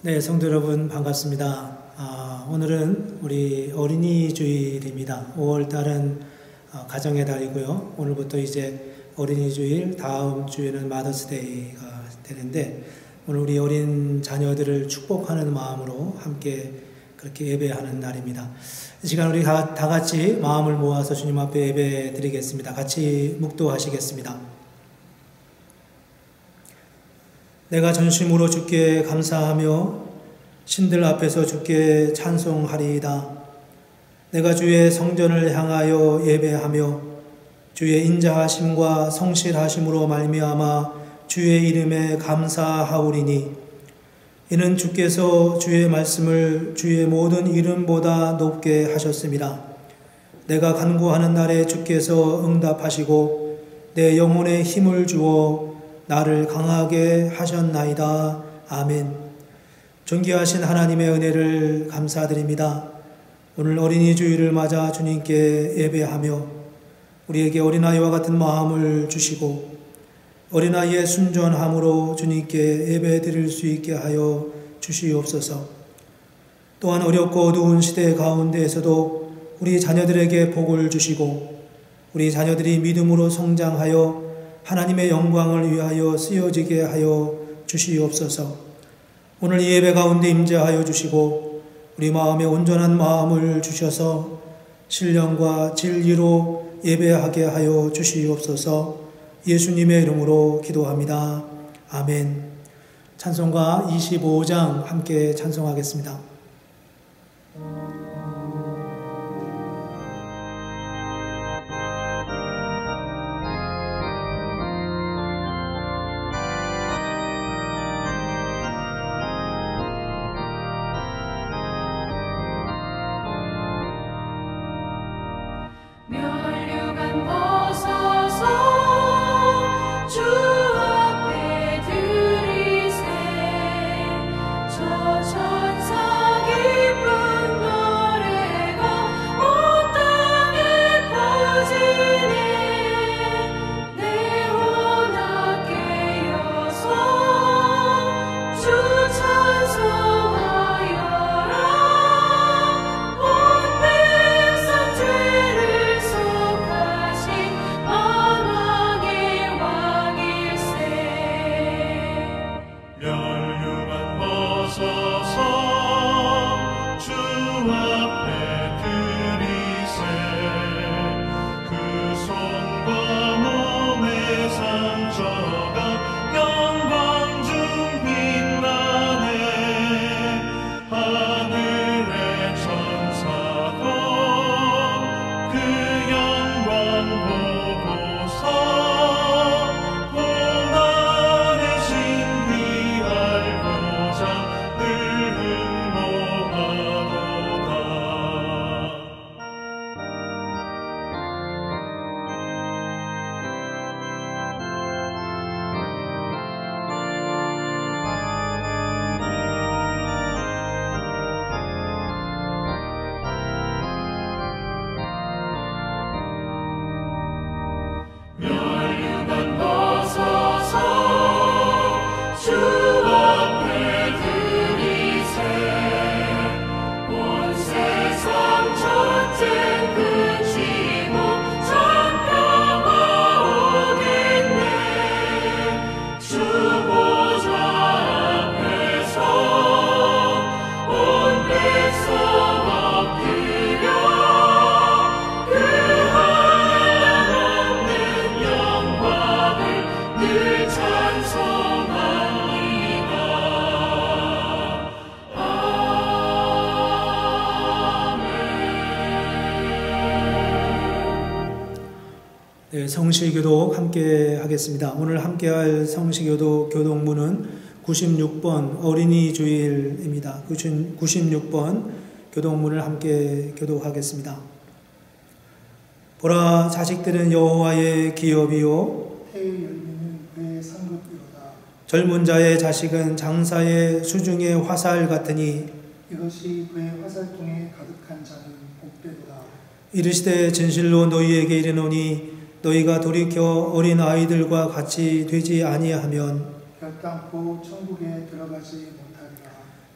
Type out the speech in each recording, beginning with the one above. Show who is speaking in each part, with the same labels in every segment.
Speaker 1: 네, 성도 여러분 반갑습니다. 오늘은 우리 어린이 주일입니다. 5월 달은 가정의 달이고요. 오늘부터 이제 어린이 주일, 다음 주에는 마더스데이가 되는데 오늘 우리 어린 자녀들을 축복하는 마음으로 함께 그렇게 예배하는 날입니다. 이 시간 우리 다 같이 마음을 모아서 주님 앞에 예배 드리겠습니다. 같이 묵도하시겠습니다. 내가 전심으로 주께 감사하며 신들 앞에서 주께 찬송하리이다. 내가 주의 성전을 향하여 예배하며 주의 인자하심과 성실하심으로 말미암아 주의 이름에 감사하오리니 이는 주께서 주의 말씀을 주의 모든 이름보다 높게 하셨습니다. 내가 간구하는 날에 주께서 응답하시고 내 영혼에 힘을 주어 나를 강하게 하셨나이다. 아멘. 존귀하신 하나님의 은혜를 감사드립니다. 오늘 어린이 주일을 맞아 주님께 예배하며 우리에게 어린아이와 같은 마음을 주시고 어린아이의 순전함으로 주님께 예배 드릴 수 있게 하여 주시옵소서. 또한 어렵고 어두운 시대 가운데에서도 우리 자녀들에게 복을 주시고 우리 자녀들이 믿음으로 성장하여 하나님의 영광을 위하여 쓰여지게 하여 주시옵소서. 오늘 이 예배 가운데 임재하여 주시고 우리 마음에 온전한 마음을 주셔서 신령과 진리로 예배하게 하여 주시옵소서. 예수님의 이름으로 기도합니다. 아멘. 찬송가 25장 함께 찬송하겠습니다. 성시교도 함께 하겠습니다. 오늘 함께 할 성시교도 교독문은 96번 어린이 주일입니다. 96번 교독문을 함께 교독하겠습니다. 보라, 자식들은 여호와의 기업이요
Speaker 2: 태의 열매는 그의 상급이로다.
Speaker 1: 젊은 자의 자식은 장사의 수중의 화살 같으니
Speaker 2: 이것이 그의 화살통에 가득한 자는 복되도다.
Speaker 1: 이르시되 진실로 너희에게 이르노니 너희가 돌이켜 어린 아이들과 같이 되지 아니하면
Speaker 2: 결단코 천국에 들어가지 못하리라.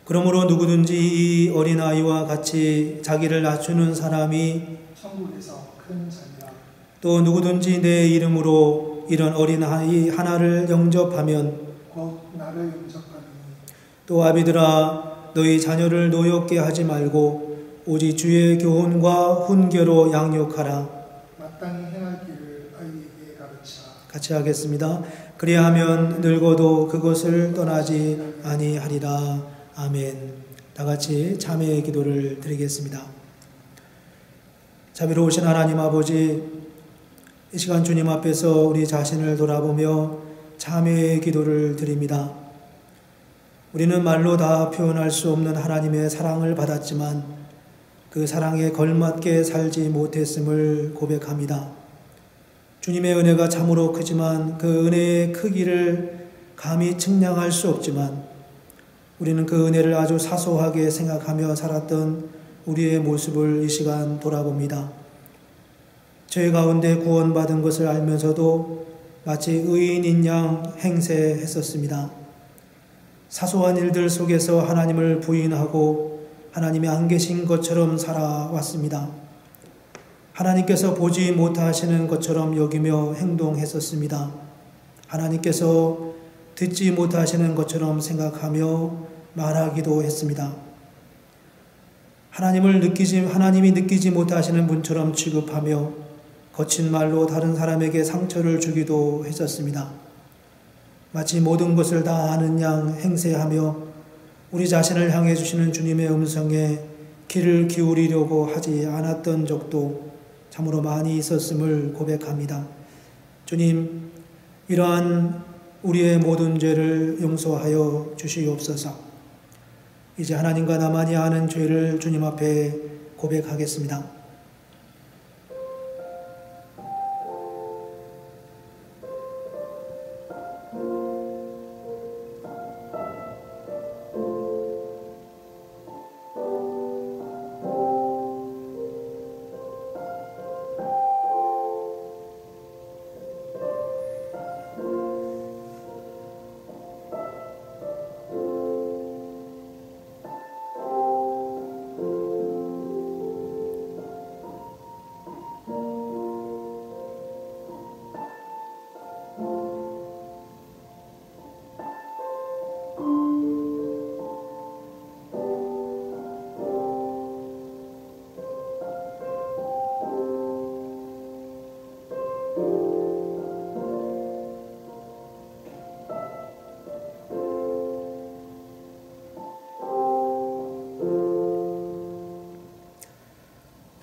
Speaker 1: 그러므로 누구든지 이 어린아이와 같이 자기를 낮추는 사람이
Speaker 2: 천국에서 큰 자니라.
Speaker 1: 또 누구든지 내 이름으로 이런 어린아이 하나를 영접하면
Speaker 2: 곧 나를 영접하니
Speaker 1: 또 아비들아 너희 자녀를 노엽게 하지 말고 오직 주의 교훈과 훈계로 양육하라.
Speaker 2: 마땅히 행할 길을 아이에게 가르치라.
Speaker 1: 같이 하겠습니다. 그리하면 늙어도 그것을 떠나지 아니하리라. 아멘. 다 같이 참회의 기도를 드리겠습니다. 자비로우신 하나님 아버지, 이 시간 주님 앞에서 우리 자신을 돌아보며 참회의 기도를 드립니다. 우리는 말로 다 표현할 수 없는 하나님의 사랑을 받았지만 그 사랑에 걸맞게 살지 못했음을 고백합니다. 주님의 은혜가 참으로 크지만 그 은혜의 크기를 감히 측량할 수 없지만 우리는 그 은혜를 아주 사소하게 생각하며 살았던 우리의 모습을 이 시간 돌아봅니다. 죄 가운데 구원받은 것을 알면서도 마치 의인인 양 행세했었습니다. 사소한 일들 속에서 하나님을 부인하고 하나님이 안 계신 것처럼 살아왔습니다. 하나님께서 보지 못하시는 것처럼 여기며 행동했었습니다. 하나님께서 듣지 못하시는 것처럼 생각하며 말하기도 했습니다. 하나님이 느끼지 못하시는 분처럼 취급하며 거친 말로 다른 사람에게 상처를 주기도 했었습니다. 마치 모든 것을 다 아는 양 행세하며 우리 자신을 향해 주시는 주님의 음성에 귀를 기울이려고 하지 않았던 적도 참으로 많이 있었음을 고백합니다. 주님, 이러한 우리의 모든 죄를 용서하여 주시옵소서. 이제 하나님과 나만이 아는 죄를 주님 앞에 고백하겠습니다.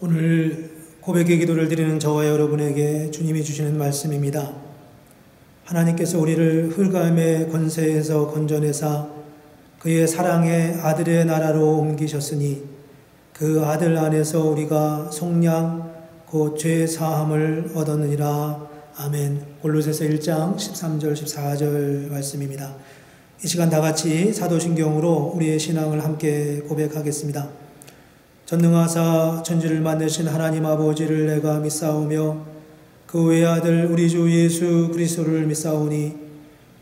Speaker 1: 오늘 고백의 기도를 드리는 저와 여러분에게 주님이 주시는 말씀입니다. 하나님께서 우리를 흑암의 권세에서 건져내사 그의 사랑의 아들의 나라로 옮기셨으니 그 아들 안에서 우리가 속량 곧 죄 사함을 얻었느니라. 아멘. 골로새서 1장 13절 14절 말씀입니다. 이 시간 다 같이 사도신경으로 우리의 신앙을 함께 고백하겠습니다. 전능하사 천지를 만드신 하나님 아버지를 내가 믿사오며 그 외아들 우리 주 예수 그리스도를 믿사오니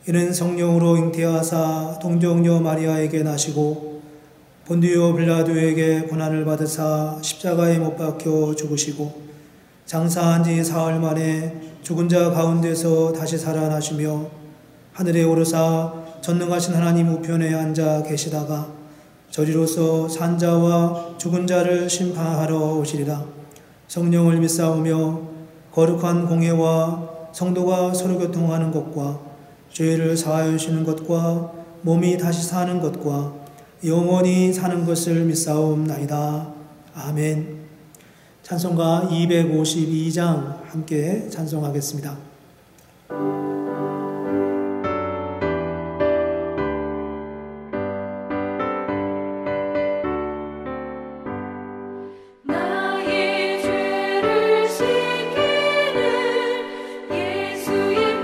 Speaker 1: 이는 성령으로 잉태하사 동정녀 마리아에게 나시고 본디오 빌라도에게 고난을 받으사 십자가에 못 박혀 죽으시고 장사한 지 사흘 만에 죽은 자 가운데서 다시 살아나시며 하늘에 오르사 전능하신 하나님 우편에 앉아 계시다가 저리로서 산자와 죽은 자를 심판하러 오시리라. 성령을 믿사오며 거룩한 공예와 성도가 서로 교통하는 것과 죄를 사하여 주시는 것과 몸이 다시 사는 것과 영원히 사는 것을 믿사옵나이다. 아멘. 찬송가 252장 함께 찬송하겠습니다.
Speaker 3: 예수의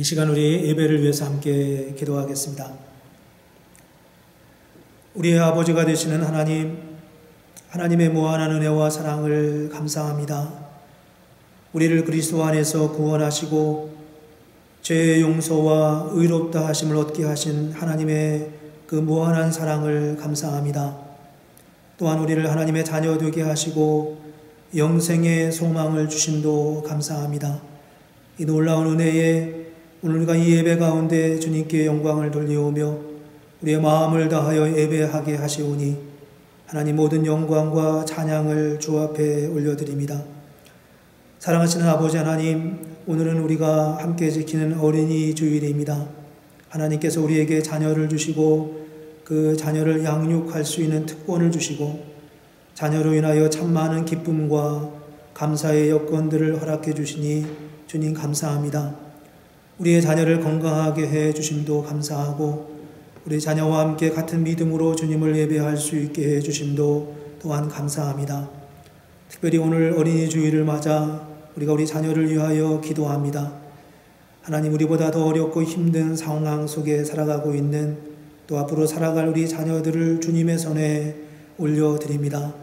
Speaker 1: 이 시간 우리 예배를 위해서 함께 기도하겠습니다. 우리의 아버지가 되시는 하나님, 하나님의 무한한 은혜와 사랑을 감사합니다. 우리를 그리스도 안에서 구원하시고 죄의 용서와 의롭다 하심을 얻게 하신 하나님의 그 무한한 사랑을 감사합니다. 또한 우리를 하나님의 자녀 되게 하시고 영생의 소망을 주심도 감사합니다. 이 놀라운 은혜에 오늘 우리가 이 예배 가운데 주님께 영광을 돌려오며 우리의 마음을 다하여 예배하게 하시오니 하나님 모든 영광과 찬양을 주 앞에 올려드립니다. 사랑하시는 아버지 하나님, 오늘은 우리가 함께 지키는 어린이 주일입니다. 하나님께서 우리에게 자녀를 주시고 그 자녀를 양육할 수 있는 특권을 주시고 자녀로 인하여 참 많은 기쁨과 감사의 여건들을 허락해 주시니 주님 감사합니다. 우리의 자녀를 건강하게 해 주심도 감사하고 우리 자녀와 함께 같은 믿음으로 주님을 예배할 수 있게 해 주심도 또한 감사합니다. 특별히 오늘 어린이 주일을 맞아 우리가 우리 자녀를 위하여 기도합니다. 하나님, 우리보다 더 어렵고 힘든 상황 속에 살아가고 있는 또 앞으로 살아갈 우리 자녀들을 주님의 손에 올려드립니다.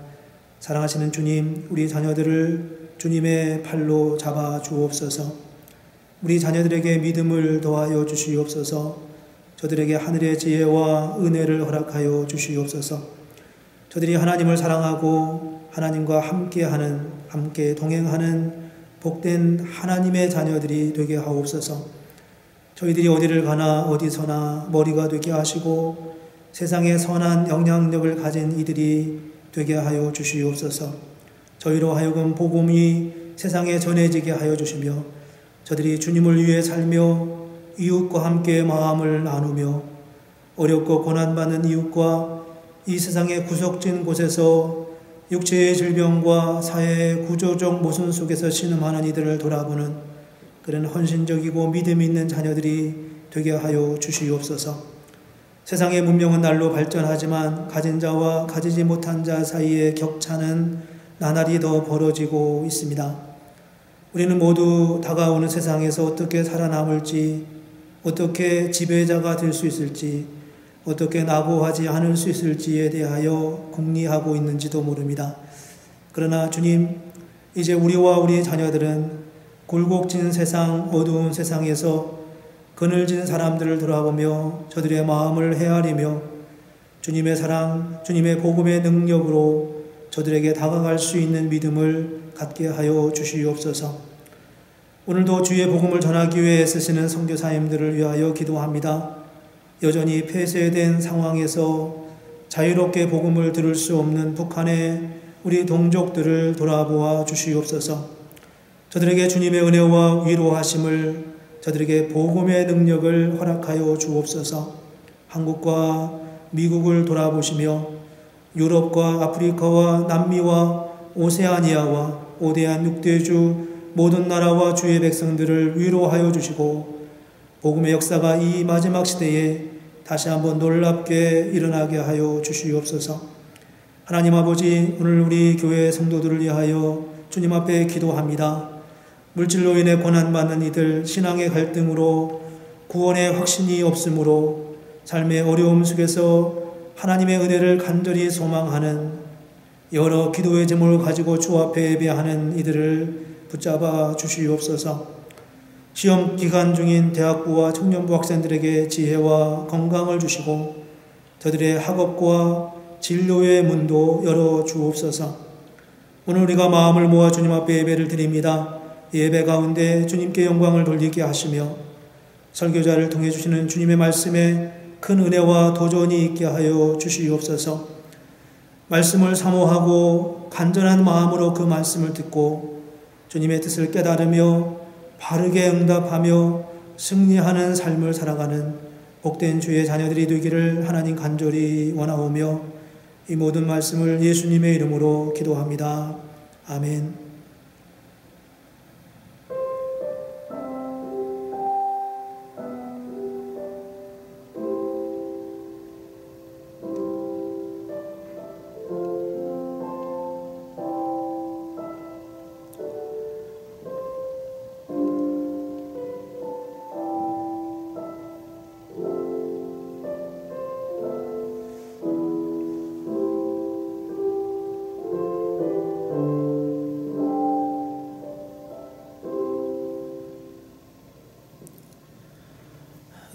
Speaker 1: 사랑하시는 주님, 우리 자녀들을 주님의 팔로 잡아 주옵소서. 우리 자녀들에게 믿음을 더하여 주시옵소서. 저들에게 하늘의 지혜와 은혜를 허락하여 주시옵소서. 저들이 하나님을 사랑하고 하나님과 함께 동행하는 복된 하나님의 자녀들이 되게 하옵소서. 저희들이 어디를 가나 어디서나 머리가 되게 하시고 세상에 선한 영향력을 가진 이들이 되게 하여 주시옵소서. 저희로 하여금 복음이 세상에 전해지게 하여 주시며 저들이 주님을 위해 살며 이웃과 함께 마음을 나누며 어렵고 고난받는 이웃과 이 세상의 구석진 곳에서 육체의 질병과 사회의 구조적 모순 속에서 신음하는 이들을 돌아보는 그런 헌신적이고 믿음 있는 자녀들이 되게 하여 주시옵소서. 세상의 문명은 날로 발전하지만 가진 자와 가지지 못한 자 사이의 격차는 나날이 더 벌어지고 있습니다. 우리는 모두 다가오는 세상에서 어떻게 살아남을지, 어떻게 지배자가 될 수 있을지, 어떻게 낙오하지 않을 수 있을지에 대하여 궁리하고 있는지도 모릅니다. 그러나 주님, 이제 우리와 우리 자녀들은 굴곡진 세상, 어두운 세상에서 그늘진 사람들을 돌아보며 저들의 마음을 헤아리며 주님의 사랑, 주님의 복음의 능력으로 저들에게 다가갈 수 있는 믿음을 갖게 하여 주시옵소서. 오늘도 주의 복음을 전하기 위해 애쓰시는 선교사님들을 위하여 기도합니다. 여전히 폐쇄된 상황에서 자유롭게 복음을 들을 수 없는 북한의 우리 동족들을 돌아보아 주시옵소서. 저들에게 주님의 은혜와 위로하심을, 저들에게 복음의 능력을 허락하여 주옵소서. 한국과 미국을 돌아보시며 유럽과 아프리카와 남미와 오세아니아와 오대한 육대주 모든 나라와 주의 백성들을 위로하여 주시고 복음의 역사가 이 마지막 시대에 다시 한번 놀랍게 일어나게 하여 주시옵소서. 하나님 아버지, 오늘 우리 교회 성도들을 위하여 주님 앞에 기도합니다. 물질로 인해 고난받는 이들, 신앙의 갈등으로 구원의 확신이 없으므로 삶의 어려움 속에서 하나님의 은혜를 간절히 소망하는 여러 기도의 제목을 가지고 주 앞에 예배하는 이들을 붙잡아 주시옵소서. 시험 기간 중인 대학부와 청년부 학생들에게 지혜와 건강을 주시고 저들의 학업과 진로의 문도 열어 주옵소서. 오늘 우리가 마음을 모아 주님 앞에 예배를 드립니다. 예배 가운데 주님께 영광을 돌리게 하시며 설교자를 통해 주시는 주님의 말씀에 큰 은혜와 도전이 있게 하여 주시옵소서. 말씀을 사모하고 간절한 마음으로 그 말씀을 듣고 주님의 뜻을 깨달으며 바르게 응답하며 승리하는 삶을 살아가는 복된 주의 자녀들이 되기를 하나님 간절히 원하오며 이 모든 말씀을 예수님의 이름으로 기도합니다. 아멘.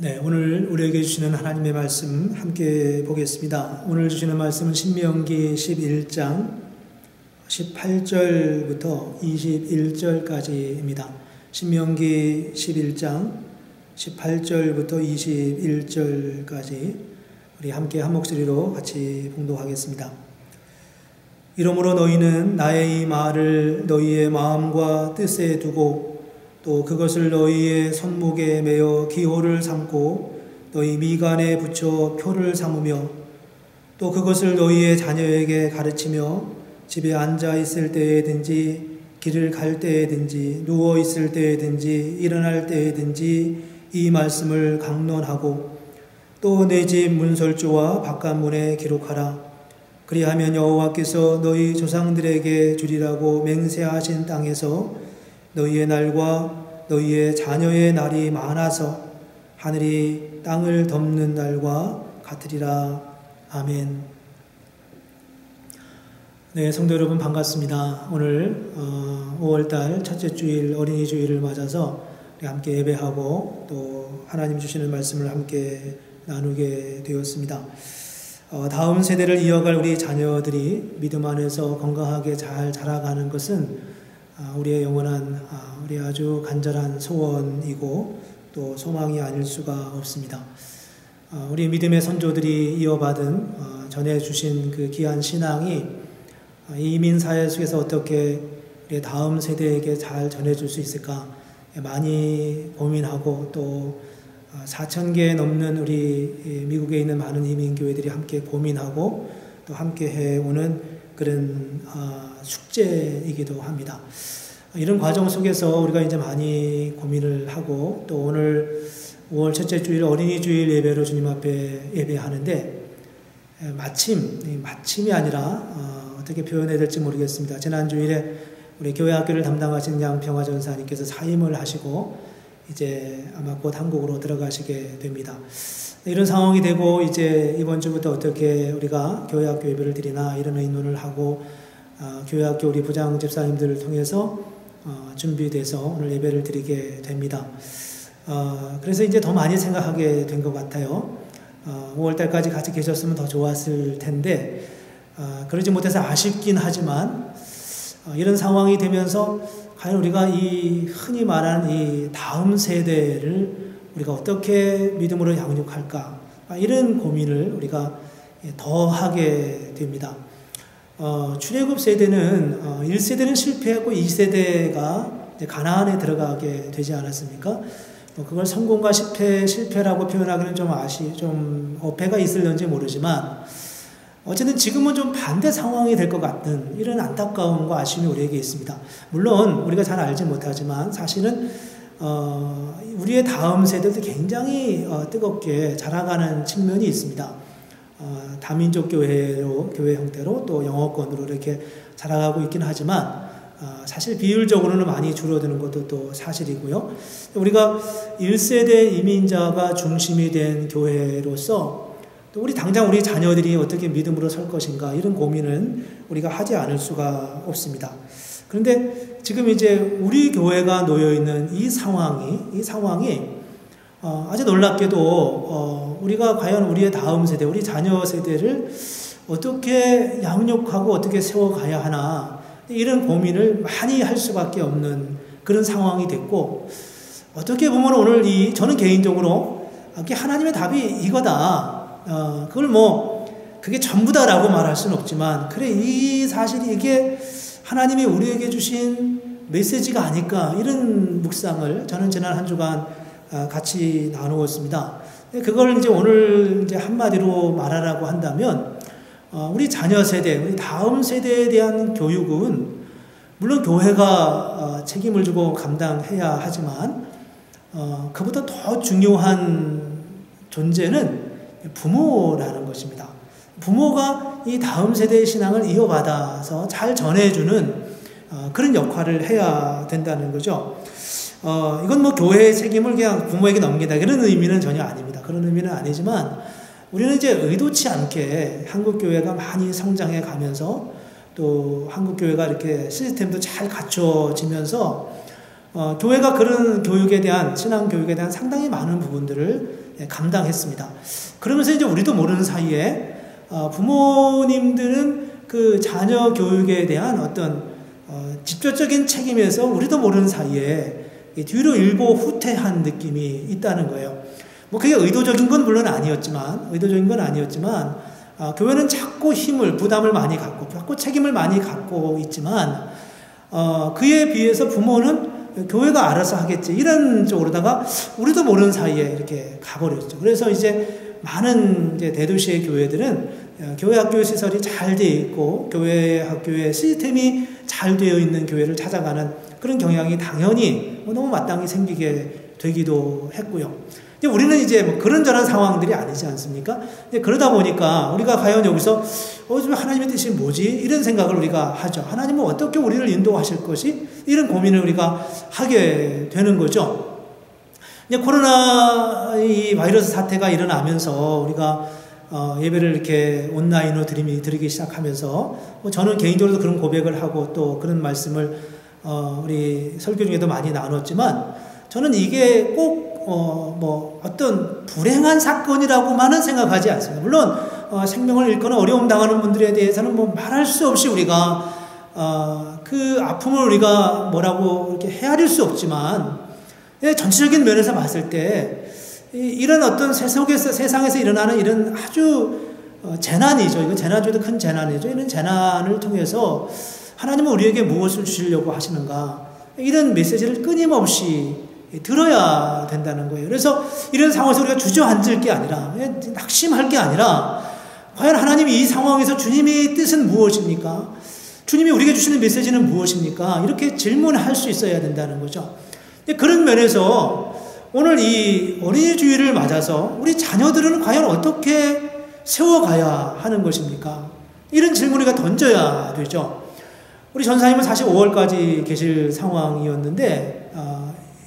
Speaker 1: 네, 오늘 우리에게 주시는 하나님의 말씀 함께 보겠습니다. 오늘 주시는 말씀은 신명기 11장 18절부터 21절까지입니다. 신명기 11장 18절부터 21절까지 우리 함께 한 목소리로 같이 봉독하겠습니다. 이러므로 너희는 나의 이 말을 너희의 마음과 뜻에 두고 또 그것을 너희의 손목에 매어 기호를 삼고 너희 미간에 붙여 표를 삼으며 또 그것을 너희의 자녀에게 가르치며 집에 앉아 있을 때에든지 길을 갈 때에든지 누워 있을 때에든지 일어날 때에든지 이 말씀을 강론하고 또 내 집 문설주와 바깥문에 기록하라. 그리하면 여호와께서 너희 조상들에게 주리라고 맹세하신 땅에서 너희의 날과 너희의 자녀의 날이 많아서 하늘이 땅을 덮는 날과 같으리라. 아멘. 네, 성도 여러분 반갑습니다. 오늘 5월달 첫째 주일 어린이 주일을 맞아서 우리 함께 예배하고 또 하나님 주시는 말씀을 함께 나누게 되었습니다. 다음 세대를 이어갈 우리 자녀들이 믿음 안에서 건강하게 잘 자라가는 것은 우리의 영원한 우리 아주 간절한 소원이고 또 소망이 아닐 수가 없습니다. 우리 믿음의 선조들이 이어받은 전해주신 그 귀한 신앙이 이민 사회 속에서 어떻게 우리 다음 세대에게 잘 전해줄 수 있을까 많이 고민하고 또 4,000개 넘는 우리 미국에 있는 많은 이민교회들이 함께 고민하고 또 함께 해오는 그런 숙제이기도 합니다. 이런 과정 속에서 우리가 이제 많이 고민을 하고 또 오늘 5월 첫째 주일 어린이 주일 예배로 주님 앞에 예배하는데 마침이 아니라 어떻게 표현해야 될지 모르겠습니다. 지난 주일에 우리 교회 학교를 담당하신 양평화 전사님께서 사임을 하시고 이제 아마 곧 한국으로 들어가시게 됩니다. 이런 상황이 되고 이제 이번 주부터 어떻게 우리가 교회학교 예배를 드리나 이런 의논을 하고 교회학교 우리 부장 집사님들을 통해서 준비돼서 오늘 예배를 드리게 됩니다. 그래서 이제 더 많이 생각하게 된 것 같아요. 5월달까지 같이 계셨으면 더 좋았을 텐데 그러지 못해서 아쉽긴 하지만 이런 상황이 되면서 과연 우리가 이 흔히 말하는 이 다음 세대를 우리가 어떻게 믿음으로 양육할까 이런 고민을 우리가 더 하게 됩니다. 출애굽 세대는 1세대는 실패하고 2세대가 가나안에 들어가게 되지 않았습니까? 그걸 성공과 실패라고 표현하기는 좀 어폐가 있을런지 모르지만 어쨌든 지금은 좀 반대 상황이 될 것 같은 이런 안타까움과 아쉬움이 우리에게 있습니다. 물론 우리가 잘 알지 못하지만 사실은 우리의 다음 세대도 굉장히 뜨겁게 자라가는 측면이 있습니다. 다민족 교회 형태로 또 영어권으로 이렇게 자라가고 있긴 하지만 사실 비율적으로는 많이 줄어드는 것도 또 사실이고요. 우리가 1세대 이민자가 중심이 된 교회로서 또 우리 당장 우리 자녀들이 어떻게 믿음으로 설 것인가 이런 고민은 우리가 하지 않을 수가 없습니다. 그런데 지금 이제 우리 교회가 놓여 있는 이 상황이 아주 놀랍게도 우리가 과연 우리의 다음 세대, 우리 자녀 세대를 어떻게 양육하고 어떻게 세워가야 하나 이런 고민을 많이 할 수밖에 없는 그런 상황이 됐고 어떻게 보면 오늘 저는 개인적으로 하나님의 답이 이거다. 그걸 그게 전부다라고 말할 수는 없지만 그래 이 사실이 이게 하나님이 우리에게 주신 메시지가 아닐까 이런 묵상을 저는 지난 한 주간 같이 나누었습니다. 그걸 이제 오늘 이제 한마디로 말하라고 한다면 우리 자녀 세대, 우리 다음 세대에 대한 교육은 물론 교회가 책임을 지고 감당해야 하지만 그보다 더 중요한 존재는 부모라는 것입니다. 부모가 이 다음 세대의 신앙을 이어받아서 잘 전해주는 그런 역할을 해야 된다는 거죠. 이건 교회의 책임을 그냥 부모에게 넘긴다 그런 의미는 전혀 아닙니다. 그런 의미는 아니지만 우리는 이제 의도치 않게 한국 교회가 많이 성장해 가면서 또 한국 교회가 이렇게 시스템도 잘 갖춰지면서 교회가 그런 교육에 대한 신앙 교육에 대한 상당히 많은 부분들을 감당했습니다. 그러면서 이제 우리도 모르는 사이에 부모님들은 그 자녀 교육에 대한 어떤 직접적인 책임에서 우리도 모르는 사이에 뒤로 일보 후퇴한 느낌이 있다는 거예요. 뭐 그게 의도적인 건 물론 아니었지만 교회는 자꾸 부담을 많이 갖고 자꾸 책임을 많이 갖고 있지만 그에 비해서 부모는 교회가 알아서 하겠지 이런 쪽으로다가 우리도 모르는 사이에 이렇게 가버렸죠. 그래서 이제 많은 이제 대도시의 교회들은 교회 학교 시설이 잘 되어 있고 교회 학교의 시스템이 잘 되어 있는 교회를 찾아가는 그런 경향이 당연히 너무 마땅히 생기게 되기도 했고요. 이제 우리는 이제 뭐 그런저런 상황들이 아니지 않습니까? 이제 그러다 보니까 우리가 과연 여기서 좀 하나님의 뜻이 뭐지? 이런 생각을 우리가 하죠. 하나님은 어떻게 우리를 인도하실 것이? 이런 고민을 우리가 하게 되는 거죠. 이제 코로나 이 바이러스 사태가 일어나면서 우리가 예배를 이렇게 온라인으로 드리기 시작하면서 저는 개인적으로도 그런 고백을 하고 또 그런 말씀을 우리 설교 중에도 많이 나눴지만 저는 이게 꼭 어떤 불행한 사건이라고만은 생각하지 않습니다. 물론 생명을 잃거나 어려움 당하는 분들에 대해서는 뭐 말할 수 없이 우리가 그 아픔을 우리가 뭐라고 이렇게 헤아릴 수 없지만 전체적인 면에서 봤을 때 이런 어떤 세상에서 일어나는 이런 아주 재난이죠. 이거 재난 중에도 큰 재난이죠. 이런 재난을 통해서 하나님은 우리에게 무엇을 주시려고 하시는가 이런 메시지를 끊임없이 들어야 된다는 거예요. 그래서 이런 상황에서 우리가 주저앉을 게 아니라 낙심할 게 아니라 과연 하나님이 이 상황에서 주님의 뜻은 무엇입니까? 주님이 우리에게 주시는 메시지는 무엇입니까? 이렇게 질문할 수 있어야 된다는 거죠. 그런 면에서 오늘 이 어린이 주일을 맞아서 우리 자녀들은 과연 어떻게 세워가야 하는 것입니까? 이런 질문을 우리가 던져야 되죠. 우리 전사님은 사실 5월까지 계실 상황이었는데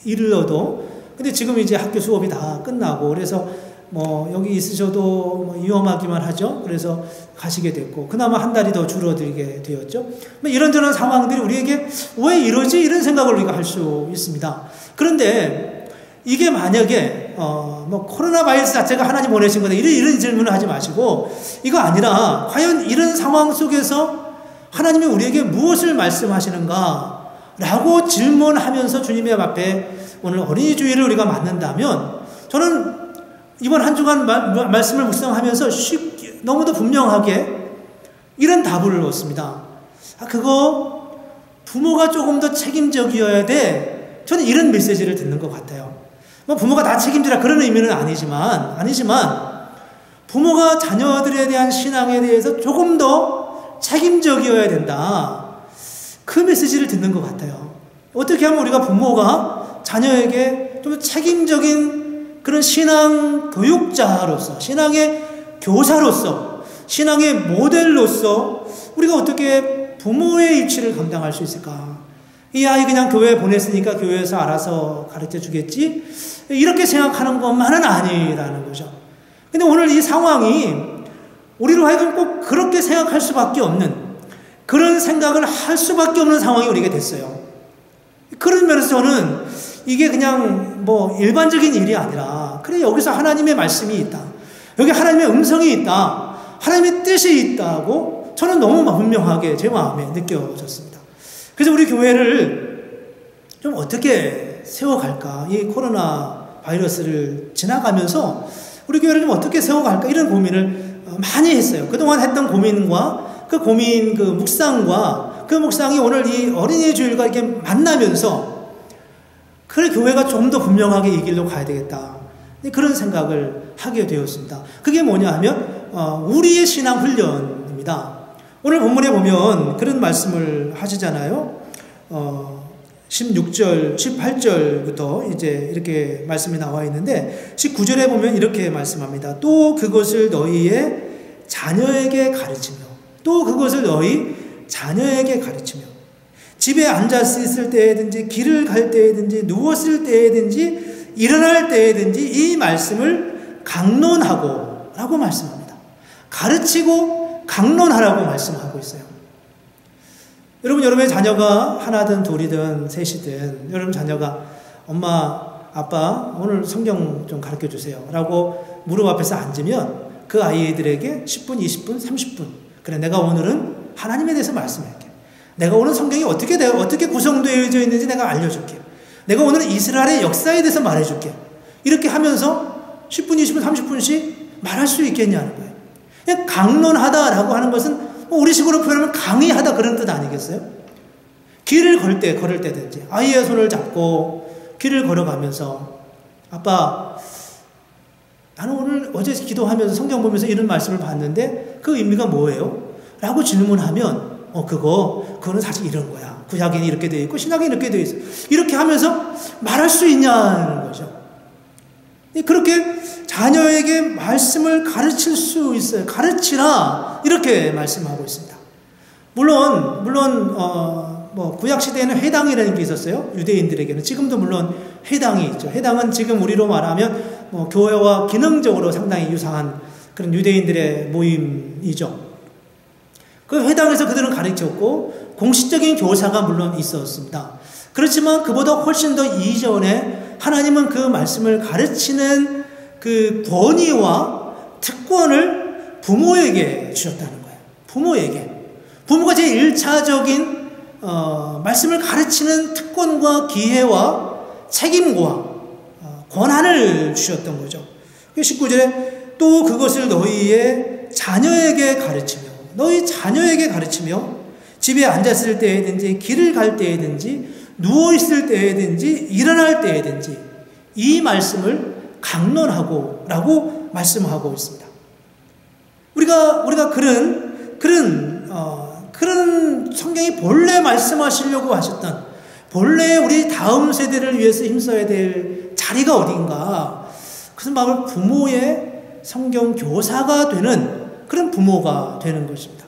Speaker 1: 이르러도 근데 지금 이제 학교 수업이 다 끝나고 그래서 뭐 여기 있으셔도 뭐 위험하기만 하죠. 그래서 가시게 됐고 그나마 한 달이 더 줄어들게 되었죠. 뭐 이런저런 상황들이 우리에게 왜 이러지 이런 생각을 우리가 할 수 있습니다. 그런데 이게 만약에 뭐 코로나 바이러스 자체가 하나님 보내신 거다 이런 질문을 하지 마시고 이거 아니라 과연 이런 상황 속에서 하나님이 우리에게 무엇을 말씀하시는가 라고 질문하면서 주님의 앞에 오늘 어린이 주일을 우리가 맞는다면 저는 이번 한 주간 말씀을 묵상하면서 쉽게 너무도 분명하게 이런 답을 얻습니다. 그거 부모가 조금 더 책임적이어야 돼. 저는 이런 메시지를 듣는 것 같아요. 뭐 부모가 다 책임지라 그런 의미는 아니지만 부모가 자녀들에 대한 신앙에 대해서 조금 더 책임적이어야 된다. 그 메시지를 듣는 것 같아요. 어떻게 하면 우리가 부모가 자녀에게 좀 책임적인 그런 신앙 교육자로서, 신앙의 교사로서, 신앙의 모델로서 우리가 어떻게 부모의 위치를 감당할 수 있을까? 이 아이 그냥 교회에 보냈으니까 교회에서 알아서 가르쳐 주겠지? 이렇게 생각하는 것만은 아니라는 거죠. 근데 오늘 이 상황이 우리로 하여금 꼭 그렇게 생각할 수밖에 없는 그런 생각을 할 수밖에 없는 상황이 우리가 됐어요. 그런 면에서 저는 이게 그냥 뭐 일반적인 일이 아니라 그래 여기서 하나님의 말씀이 있다. 여기 하나님의 음성이 있다. 하나님의 뜻이 있다고 저는 너무 분명하게 제 마음에 느껴졌습니다. 그래서 우리 교회를 좀 어떻게 세워갈까? 이 코로나 바이러스를 지나가면서 우리 교회를 좀 어떻게 세워갈까? 이런 고민을 많이 했어요. 그동안 했던 고민과 그 묵상과 그 묵상이 오늘 이 어린이 주일과 이렇게 만나면서 그래 교회가 좀 더 분명하게 이 길로 가야 되겠다. 그런 생각을 하게 되었습니다. 그게 뭐냐 하면 우리의 신앙 훈련입니다. 오늘 본문에 보면 그런 말씀을 하시잖아요. 16절, 18절부터 이제 이렇게 말씀이 나와 있는데 19절에 보면 이렇게 말씀합니다. 또 그것을 너희의 자녀에게 가르치며 또 그것을 너희 자녀에게 가르치며 집에 앉아서 있을 때에든지 길을 갈 때에든지 누웠을 때에든지 일어날 때에든지 이 말씀을 강론하고 라고 말씀합니다. 가르치고 강론하라고 말씀하고 있어요. 여러분의 자녀가 하나든 둘이든 셋이든 여러분 자녀가 엄마 아빠 오늘 성경 좀 가르쳐 주세요 라고 무릎 앞에서 앉으면 그 아이들에게 10분, 20분, 30분 그래 내가 오늘은 하나님에 대해서 말씀할게. 내가 오늘 성경이 어떻게 구성되어져 있는지 내가 알려줄게. 내가 오늘 이스라엘의 역사에 대해서 말해줄게. 이렇게 하면서 10분, 20분, 30분씩 말할 수 있겠냐는 거예요. 그냥 강론하다라고 하는 것은 우리 식으로 표현하면 강의하다 그런 뜻 아니겠어요? 길을 걸을 때든지 아이의 손을 잡고 길을 걸어가면서 아빠 나는 오늘 어제 기도하면서 성경 보면서 이런 말씀을 봤는데 그 의미가 뭐예요? 라고 질문하면 그거는 사실 이런 거야. 구약에는 이렇게 되어 있고 신약에는 이렇게 되어 있어. 이렇게 하면서 말할 수 있냐는 거죠. 그렇게 자녀에게 말씀을 가르칠 수 있어요. 가르치라 이렇게 말씀하고 있습니다. 물론 구약 시대에는 회당이라는 게 있었어요. 유대인들에게는 지금도 물론 회당이 있죠. 회당은 지금 우리로 말하면 교회와 기능적으로 상당히 유사한 그런 유대인들의 모임이죠. 그 회당에서 그들은 가르쳤고 공식적인 교사가 물론 있었습니다. 그렇지만 그보다 훨씬 더 이전에 하나님은 그 말씀을 가르치는 그 권위와 특권을 부모에게 주셨다는 거예요. 부모가 제1차적인 말씀을 가르치는 특권과 기회와 책임과 권한을 주셨던 거죠. 19절에 또 그것을 너희 자녀에게 가르치며 집에 앉았을 때에든지 길을 갈 때에든지 누워있을 때에든지 일어날 때에든지 이 말씀을 강론하고 라고 말씀하고 있습니다. 우리가 그런 성경이 본래 말씀하시려고 하셨던 본래 우리 다음 세대를 위해서 힘써야 될 자리가 어딘가 그것은 바로 부모의 성경 교사가 되는 그런 부모가 되는 것입니다.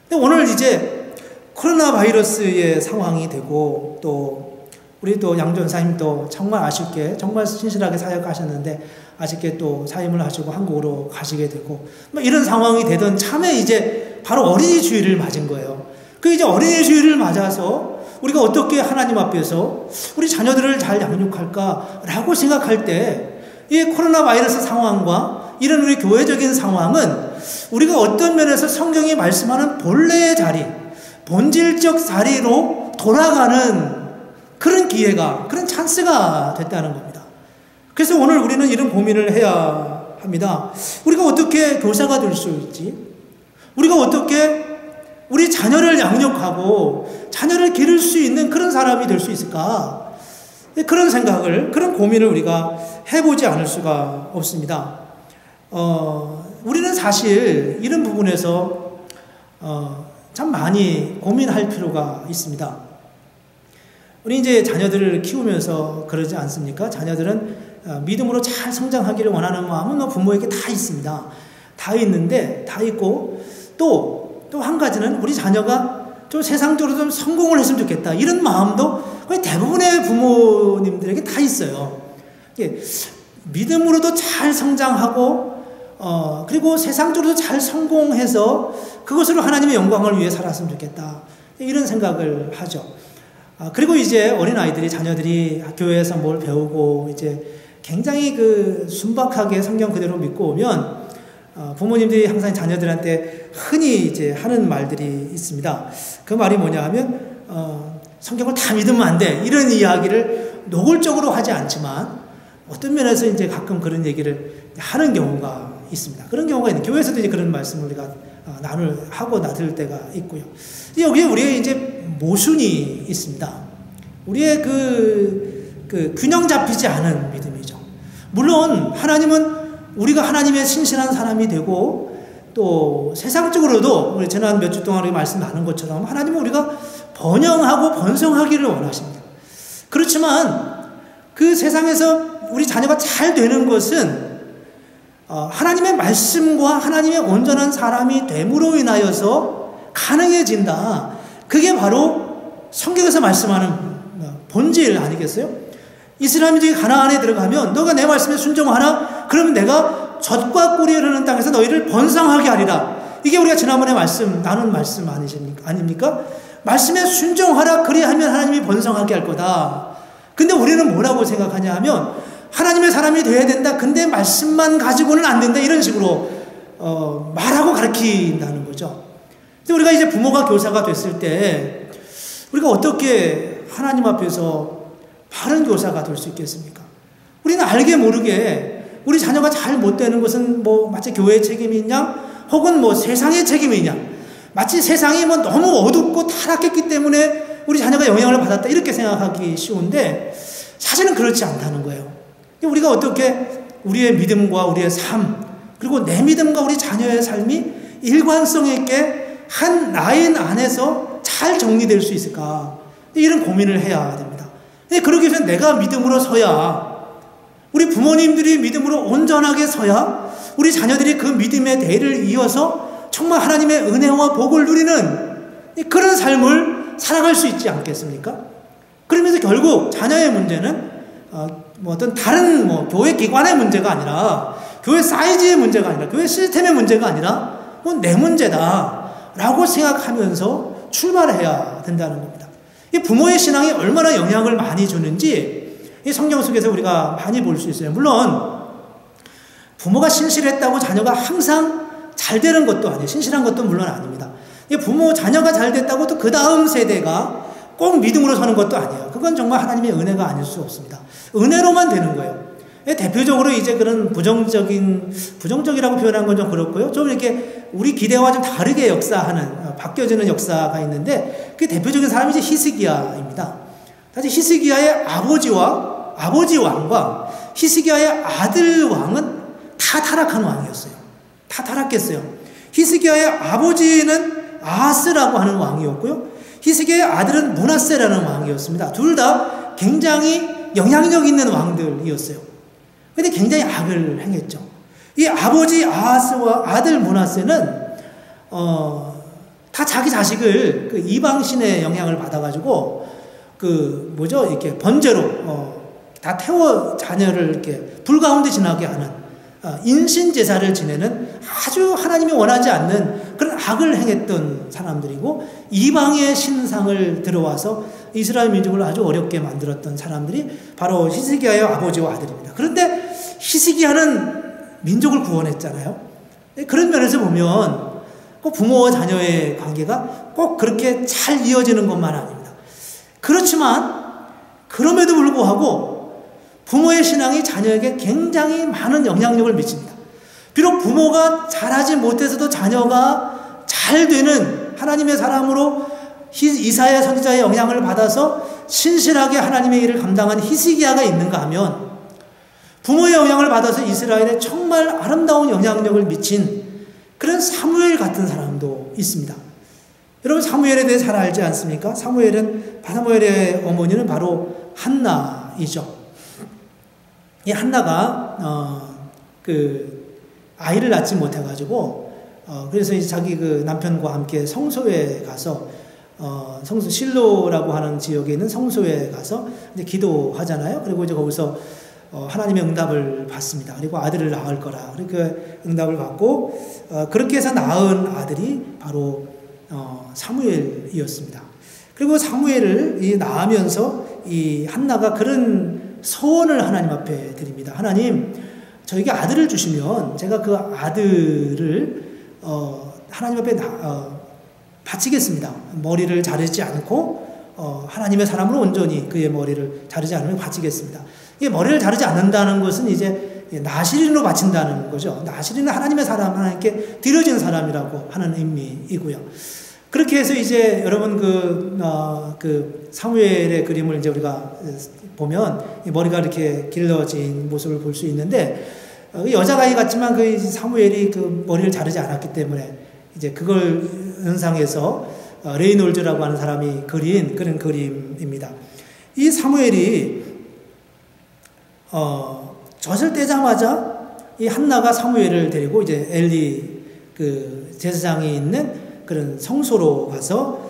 Speaker 1: 근데 오늘 이제 코로나 바이러스의 상황이 되고 또 우리 또 양 전사님도 정말 아쉽게 정말 신실하게 사역하셨는데 아쉽게 또 사임을 하시고 한국으로 가시게 되고 이런 상황이 되던 참에 이제 바로 어린이 주일을 맞은 거예요. 그 이제 어린이 주일을 맞아서 우리가 어떻게 하나님 앞에서 우리 자녀들을 잘 양육할까라고 생각할 때 이 코로나 바이러스 상황과 이런 우리 교회적인 상황은 우리가 어떤 면에서 성경이 말씀하는 본래의 자리, 본질적 자리로 돌아가는 그런 기회가, 그런 찬스가 됐다는 겁니다. 그래서 오늘 우리는 이런 고민을 해야 합니다. 우리가 어떻게 교사가 될 수 있지? 우리가 어떻게 우리 자녀를 양육하고 자녀를 기를 수 있는 그런 사람이 될 수 있을까? 그런 생각을, 그런 고민을 우리가 해보지 않을 수가 없습니다. 우리는 사실 이런 부분에서 참 많이 고민할 필요가 있습니다. 우리 이제 자녀들을 키우면서 그러지 않습니까? 자녀들은 믿음으로 잘 성장하기를 원하는 마음은 부모에게 다 있습니다. 다 있는데, 다 있고, 또 한 가지는 우리 자녀가 좀 세상적으로 좀 성공을 했으면 좋겠다. 이런 마음도 거의 대부분의 부모님들에게 다 있어요. 믿음으로도 잘 성장하고, 그리고 세상적으로도 잘 성공해서 그것으로 하나님의 영광을 위해 살았으면 좋겠다. 이런 생각을 하죠. 그리고 이제 어린아이들이, 자녀들이 교회에서 뭘 배우고 이제 굉장히 순박하게 성경 그대로 믿고 오면 부모님들이 항상 자녀들한테 흔히 이제 하는 말들이 있습니다. 그 말이 뭐냐 하면, 성경을 다 믿으면 안 돼. 이런 이야기를 노골적으로 하지 않지만 어떤 면에서 이제 가끔 그런 얘기를 하는 경우가 있습니다. 그런 경우가 있는, 교회에서도 이제 그런 말씀을 우리가 들을 때가 있고요. 여기에 우리의 이제 모순이 있습니다. 우리의 균형 잡히지 않은 믿음이죠. 물론 하나님은 우리가 하나님의 신실한 사람이 되고 또 세상적으로도 우리 지난 몇 주 동안 우리 말씀 나눈 것처럼 하나님은 우리가 번영하고 번성하기를 원하십니다. 그렇지만 그 세상에서 우리 자녀가 잘 되는 것은 하나님의 말씀과 하나님의 온전한 사람이 됨으로 인하여서 가능해진다. 그게 바로 성경에서 말씀하는 본질 아니겠어요? 이스라엘민족이 가나안에 들어가면 너가 내 말씀에 순종하라. 그러면 내가 젖과 꿀이 흐르는 땅에서 너희를 번성하게 하리라. 이게 우리가 지난번에 나눈 말씀 아닙니까? 말씀에 순종하라. 그리하면 하나님이 번성하게 할 거다. 근데 우리는 뭐라고 생각하냐 하면 하나님의 사람이 돼야 된다. 근데 말씀만 가지고는 안 된다. 이런 식으로 말하고 가르친다는 거죠. 근데 우리가 이제 부모가 교사가 됐을 때 우리가 어떻게 하나님 앞에서 바른 교사가 될 수 있겠습니까? 우리는 알게 모르게 우리 자녀가 잘 못 되는 것은 뭐 마치 교회의 책임이냐 혹은 뭐 세상의 책임이냐 마치 세상이 뭐 너무 어둡고 타락했기 때문에 우리 자녀가 영향을 받았다 이렇게 생각하기 쉬운데 사실은 그렇지 않다는 거예요. 우리가 어떻게 우리의 믿음과 우리의 삶 그리고 내 믿음과 우리 자녀의 삶이 일관성 있게 한 라인 안에서 잘 정리될 수 있을까 이런 고민을 해야 됩니다. 그러기 위해서 내가 믿음으로 서야 우리 부모님들이 믿음으로 온전하게 서야 우리 자녀들이 그 믿음의 대를 이어서 정말 하나님의 은혜와 복을 누리는 그런 삶을 살아갈 수 있지 않겠습니까? 그러면서 결국 자녀의 문제는 뭐 어떤 다른 뭐 교회 기관의 문제가 아니라 교회 사이즈의 문제가 아니라 교회 시스템의 문제가 아니라 뭐 내 문제다라고 생각하면서 출발해야 된다는 겁니다. 이 부모의 신앙이 얼마나 영향을 많이 주는지 이 성경 속에서 우리가 많이 볼 수 있어요. 물론 부모가 신실했다고 자녀가 항상 잘 되는 것도 아니에요. 신실한 것도 물론 아닙니다. 이 부모 자녀가 잘 됐다고 또 그 다음 세대가 꼭 믿음으로 서는 것도 아니에요. 그건 정말 하나님의 은혜가 아닐 수 없습니다. 은혜로만 되는 거예요. 대표적으로 이제 그런 부정적이라고 표현한 건 좀 그렇고요. 좀 이렇게 우리 기대와 좀 다르게 역사하는, 바뀌어지는 역사가 있는데, 그 대표적인 사람이 이제 히스기야입니다. 사실 히스기야의 아버지 왕과 히스기야의 아들 왕은 다 타락한 왕이었어요. 다 타락했어요. 히스기야의 아버지는 아하스라고 하는 왕이었고요. 히스기야의 아들은 므낫세라는 왕이었습니다. 둘 다 굉장히 영향력 있는 왕들이었어요. 근데 굉장히 악을 행했죠. 이 아버지 아하스와 아들 므낫세는 다 자기 자식을 그 이방신의 영향을 받아가지고 이렇게 번제로 다 태워 자녀를 이렇게 불 가운데 지나게 하는 인신 제사를 지내는 아주 하나님이 원하지 않는 그런 악을 행했던 사람들이고 이방의 신상을 들어와서 이스라엘 민족을 아주 어렵게 만들었던 사람들이 바로 히스기야의 아버지와 아들입니다. 그런데 히스기야는 민족을 구원했잖아요. 그런 면에서 보면 꼭 부모와 자녀의 관계가 꼭 그렇게 잘 이어지는 것만 아닙니다. 그렇지만 그럼에도 불구하고 부모의 신앙이 자녀에게 굉장히 많은 영향력을 미칩니다. 비록 부모가 잘하지 못해서도 자녀가 잘 되는 하나님의 사람으로 이사야 선지자의 영향을 받아서 신실하게 하나님의 일을 감당한 히스기야가 있는가 하면 부모의 영향을 받아서 이스라엘에 정말 아름다운 영향력을 미친 그런 사무엘 같은 사람도 있습니다. 여러분 사무엘에 대해 잘 알지 않습니까? 사무엘의 어머니는 바로 한나이죠. 이 한나가 아이를 낳지 못해가지고 그래서 이제 자기 그 남편과 함께 성소에 가서 성소 실로라고 하는 지역에 있는 성소에 가서 이제 기도하잖아요. 그리고 이제 거기서 하나님의 응답을 받습니다. 그리고 아들을 낳을 거라. 그러니까 응답을 받고 그렇게 해서 낳은 아들이 바로 사무엘이었습니다. 그리고 사무엘을 낳으면서 이 한나가 그런 소원을 하나님 앞에 드립니다. 하나님, 저에게 아들을 주시면 제가 그 아들을 하나님 앞에 바치겠습니다. 머리를 자르지 않고 하나님의 사람으로 온전히 그의 머리를 자르지 않으면 바치겠습니다. 이 머리를 자르지 않는다는 것은 이제 나시린으로 바친다는 거죠. 나시린은 하나님의 사람, 하나님께 드려진 사람이라고 하는 의미이고요. 그렇게 해서 이제 여러분 그 사무엘의 그림을 이제 우리가 보면 머리가 이렇게 길러진 모습을 볼 수 있는데 여자아이 같지만 그 사무엘이 그 머리를 자르지 않았기 때문에 이제 그걸 연상해서 레이놀즈라고 하는 사람이 그린 그런 그림입니다. 이 사무엘이 젖을 떼자마자 이 한나가 사무엘을 데리고 이제 엘리 그 제사장이 있는 그런 성소로 가서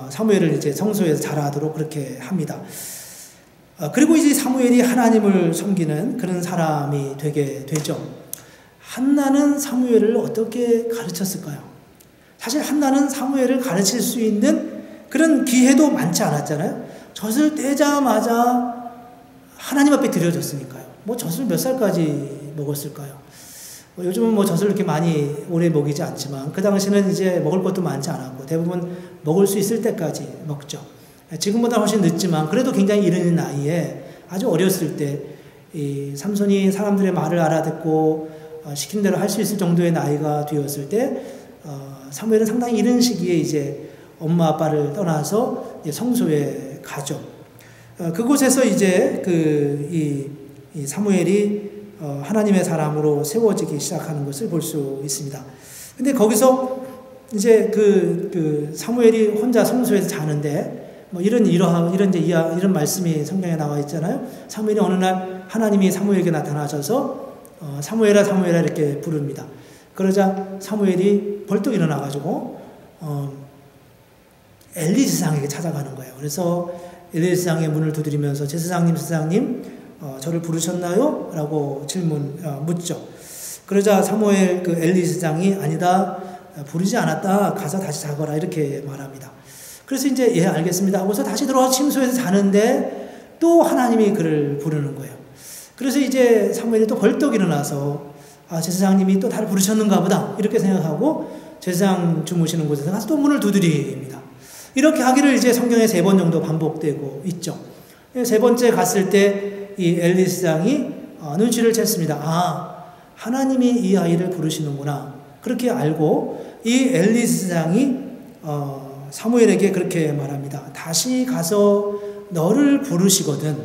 Speaker 1: 사무엘을 이제 성소에서 자라도록 그렇게 합니다. 그리고 이제 사무엘이 하나님을 섬기는 그런 사람이 되게 되죠. 한나는 사무엘을 어떻게 가르쳤을까요? 사실 한나는 사무엘을 가르칠 수 있는 그런 기회도 많지 않았잖아요. 젖을 떼자마자 하나님 앞에 드려졌으니까요. 뭐 젖을 몇 살까지 먹었을까요? 요즘은 뭐 젖을 이렇게 많이 오래 먹이지 않지만 그 당시는 이제 먹을 것도 많지 않았고 대부분 먹을 수 있을 때까지 먹죠. 지금보다 훨씬 늦지만 그래도 굉장히 이른 나이에 아주 어렸을 때 이 삼손이 사람들의 말을 알아듣고 시킨 대로 할 수 있을 정도의 나이가 되었을 때 사무엘은 상당히 이른 시기에 이제 엄마 아빠를 떠나서 이제 성소에 가죠. 그곳에서 이제 이 사무엘이 하나님의 사람으로 세워지기 시작하는 것을 볼 수 있습니다. 근데 거기서 이제 그 사무엘이 혼자 성소에서 자는데 뭐 이런 말씀이 성경에 나와 있잖아요. 사무엘이 어느 날 하나님이 사무엘에게 나타나셔서 사무엘아 사무엘아 이렇게 부릅니다. 그러자 사무엘이 벌떡 일어나가지고 엘리 제사장에게 찾아가는 거예요. 그래서 엘리 제사장의 문을 두드리면서 제사장님 저를 부르셨나요? 라고 묻죠. 그러자 사무엘 엘리 제사장이 아니다 부르지 않았다 가서 다시 자거라 이렇게 말합니다. 그래서 이제 예 알겠습니다 하고서 다시 들어와서 침소에서 자는데 또 하나님이 그를 부르는 거예요. 그래서 이제 사무엘이 또 벌떡 일어나서 제사장님이 또 나를 부르셨는가 보다 이렇게 생각하고 제사장 주무시는 곳에서 가서 또 문을 두드립니다. 이렇게 하기를 이제 성경에 3번 정도 반복되고 있죠. 3번째 갔을 때 이 엘리 제사장이 눈치를 챘습니다. 하나님이 이 아이를 부르시는구나. 그렇게 알고 이 엘리 제사장이 사무엘에게 그렇게 말합니다. 다시 가서 너를 부르시거든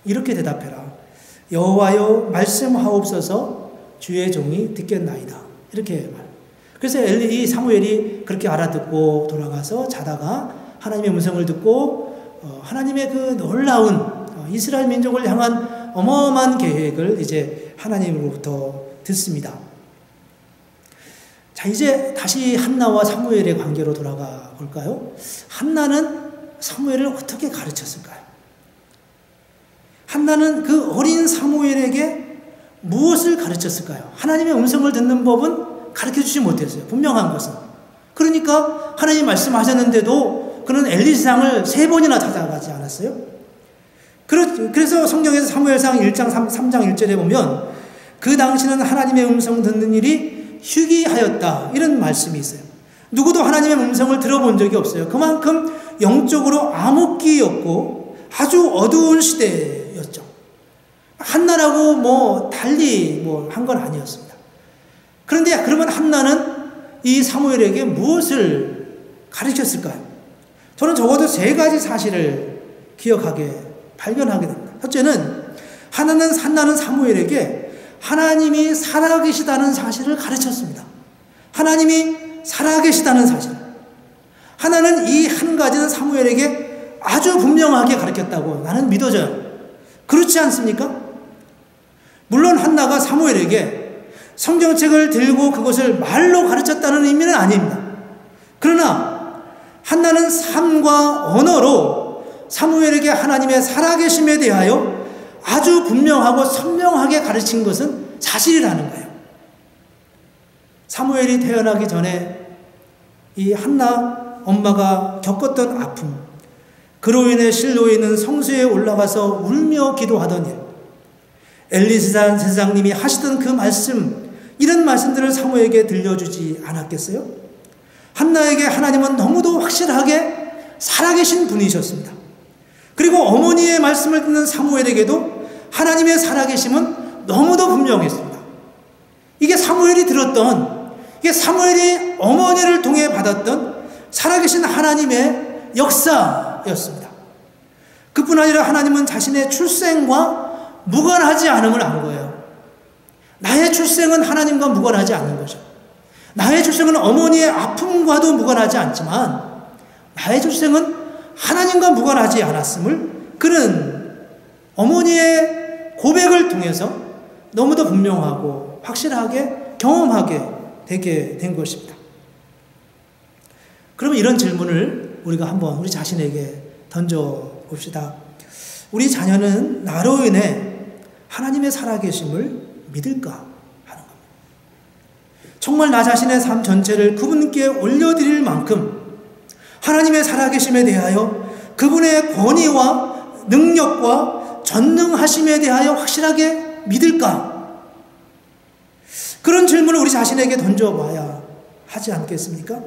Speaker 1: 이렇게 대답해라. 여호와여 말씀하옵소서 주의 종이 듣겠나이다. 이렇게 말. 그래서 이 사무엘이 그렇게 알아듣고 돌아가서 자다가 하나님의 음성을 듣고 하나님의 그 놀라운 이스라엘 민족을 향한 어마어마한 계획을 이제 하나님으로부터 듣습니다. 자, 이제 다시 한나와 사무엘의 관계로 돌아가 볼까요? 한나는 사무엘을 어떻게 가르쳤을까요? 한나는 그 어린 사무엘에게 무엇을 가르쳤을까요? 하나님의 음성을 듣는 법은 가르쳐주지 못했어요. 분명한 것은. 그러니까 하나님 말씀하셨는데도 그는 엘리사장을 3번이나 찾아가지 않았어요? 그래서 성경에서 사무엘상 1장 3장 1절에 보면 그 당시는 하나님의 음성 듣는 일이 희귀하였다 이런 말씀이 있어요. 누구도 하나님의 음성을 들어본 적이 없어요. 그만큼 영적으로 암흑기였고 아주 어두운 시대였죠. 한나라고 달리 한 건 아니었습니다. 그런데 그러면 한나는 이 사무엘에게 무엇을 가르쳤을까요? 저는 적어도 3가지 사실을 발견하게 됩니다. 첫째는 한나는 사무엘에게 하나님이 살아계시다는 사실을 가르쳤습니다. 하나님이 살아계시다는 사실. 하나는 이 한 가지는 사무엘에게 아주 분명하게 가르쳤다고 나는 믿어져요. 그렇지 않습니까? 물론 한나가 사무엘에게 성경책을 들고 그것을 말로 가르쳤다는 의미는 아닙니다. 그러나 한나는 삶과 언어로 사무엘에게 하나님의 살아계심에 대하여 아주 분명하고 선명하게 가르친 것은 사실이라는 거예요. 사무엘이 태어나기 전에 이 한나 엄마가 겪었던 아픔, 그로 인해 실로에 있는 성소에 올라가서 울며 기도하던 일, 엘리사 제사장님이 하시던 그 말씀, 이런 말씀들을 사무엘에게 들려주지 않았겠어요? 한나에게 하나님은 너무도 확실하게 살아계신 분이셨습니다. 그리고 어머니의 말씀을 듣는 사무엘에게도 하나님의 살아계심은 너무도 분명했습니다. 이게 사무엘이 들었던, 이게 사무엘이 어머니를 통해 받았던 살아계신 하나님의 역사였습니다. 그뿐 아니라 하나님은 자신의 출생과 무관하지 않음을 안 거예요. 나의 출생은 하나님과 무관하지 않는 거죠. 나의 출생은 어머니의 아픔과도 무관하지 않지만 나의 출생은 하나님과 무관하지 않았음을 그는 어머니의 고백을 통해서 너무도 분명하고 확실하게 경험하게 되게 된 것입니다. 그러면 이런 질문을 우리가 한번 우리 자신에게 던져봅시다. 우리 자녀는 나로 인해 하나님의 살아계심을 믿을까 하는 겁니다. 정말 나 자신의 삶 전체를 그분께 올려드릴 만큼 하나님의 살아계심에 대하여 그분의 권위와 능력과 전능하심에 대하여 확실하게 믿을까? 그런 질문을 우리 자신에게 던져봐야 하지 않겠습니까?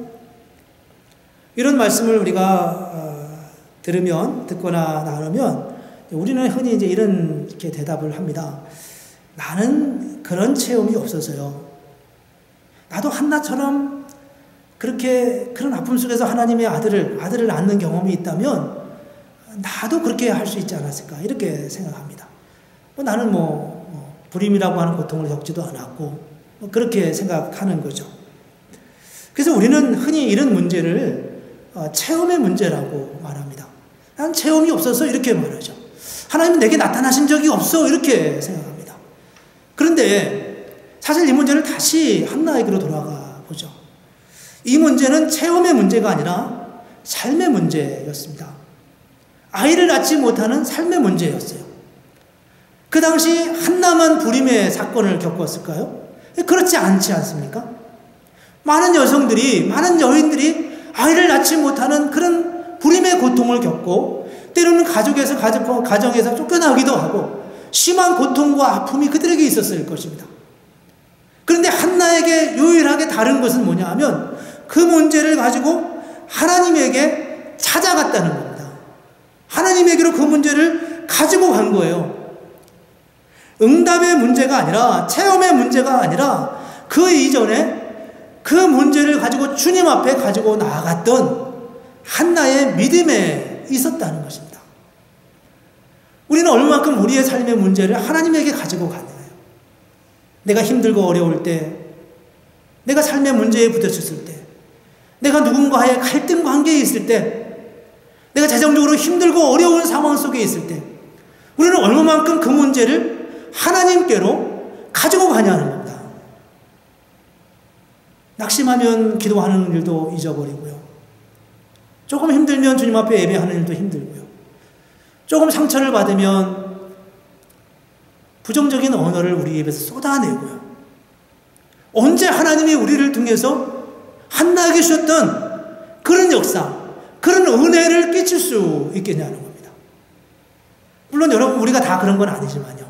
Speaker 1: 이런 말씀을 우리가 듣거나 나누면 우리는 흔히 이제 이렇게 대답을 합니다. 나는 그런 체험이 없어서요. 나도 한나처럼 그런 아픔 속에서 하나님의 아들을 낳는 경험이 있다면 나도 그렇게 할 수 있지 않았을까 이렇게 생각합니다. 나는 불임이라고 하는 고통을 겪지도 않았고 그렇게 생각하는 거죠. 그래서 우리는 흔히 이런 문제를 체험의 문제라고 말합니다. 난 체험이 없어서 이렇게 말하죠. 하나님은 내게 나타나신 적이 없어 이렇게 생각합니다. 그런데 사실 이 문제를 다시 한나에게로 돌아가 보죠. 이 문제는 체험의 문제가 아니라 삶의 문제였습니다. 아이를 낳지 못하는 삶의 문제였어요. 그 당시 한나만 불임의 사건을 겪었을까요? 그렇지 않지 않습니까? 많은 여성들이, 많은 여인들이 아이를 낳지 못하는 그런 불임의 고통을 겪고 때로는 가정에서 쫓겨나기도 하고 심한 고통과 아픔이 그들에게 있었을 것입니다. 그런데 한나에게 유일하게 다른 것은 뭐냐 하면 그 문제를 가지고 하나님에게 찾아갔다는 겁니다. 하나님에게로 그 문제를 가지고 간 거예요. 응답의 문제가 아니라 체험의 문제가 아니라 그 이전에 그 문제를 가지고 주님 앞에 가지고 나아갔던 한나의 믿음에 있었다는 것입니다. 우리는 얼마만큼 우리의 삶의 문제를 하나님에게 가지고 가느냐요. 내가 힘들고 어려울 때, 내가 삶의 문제에 부딪혔을 때, 내가 누군가의 갈등 관계에 있을 때, 내가 재정적으로 힘들고 어려운 상황 속에 있을 때 우리는 얼마만큼 그 문제를 하나님께로 가지고 가냐는 겁니다. 낙심하면 기도하는 일도 잊어버리고요. 조금 힘들면 주님 앞에 예배하는 일도 힘들고요. 조금 상처를 받으면 부정적인 언어를 우리 입에서 쏟아내고요. 언제 하나님이 우리를 통해서 한나에게 주셨던 그런 역사, 그런 은혜를 끼칠 수 있겠냐는 겁니다. 물론 여러분 우리가 다 그런 건 아니지만요.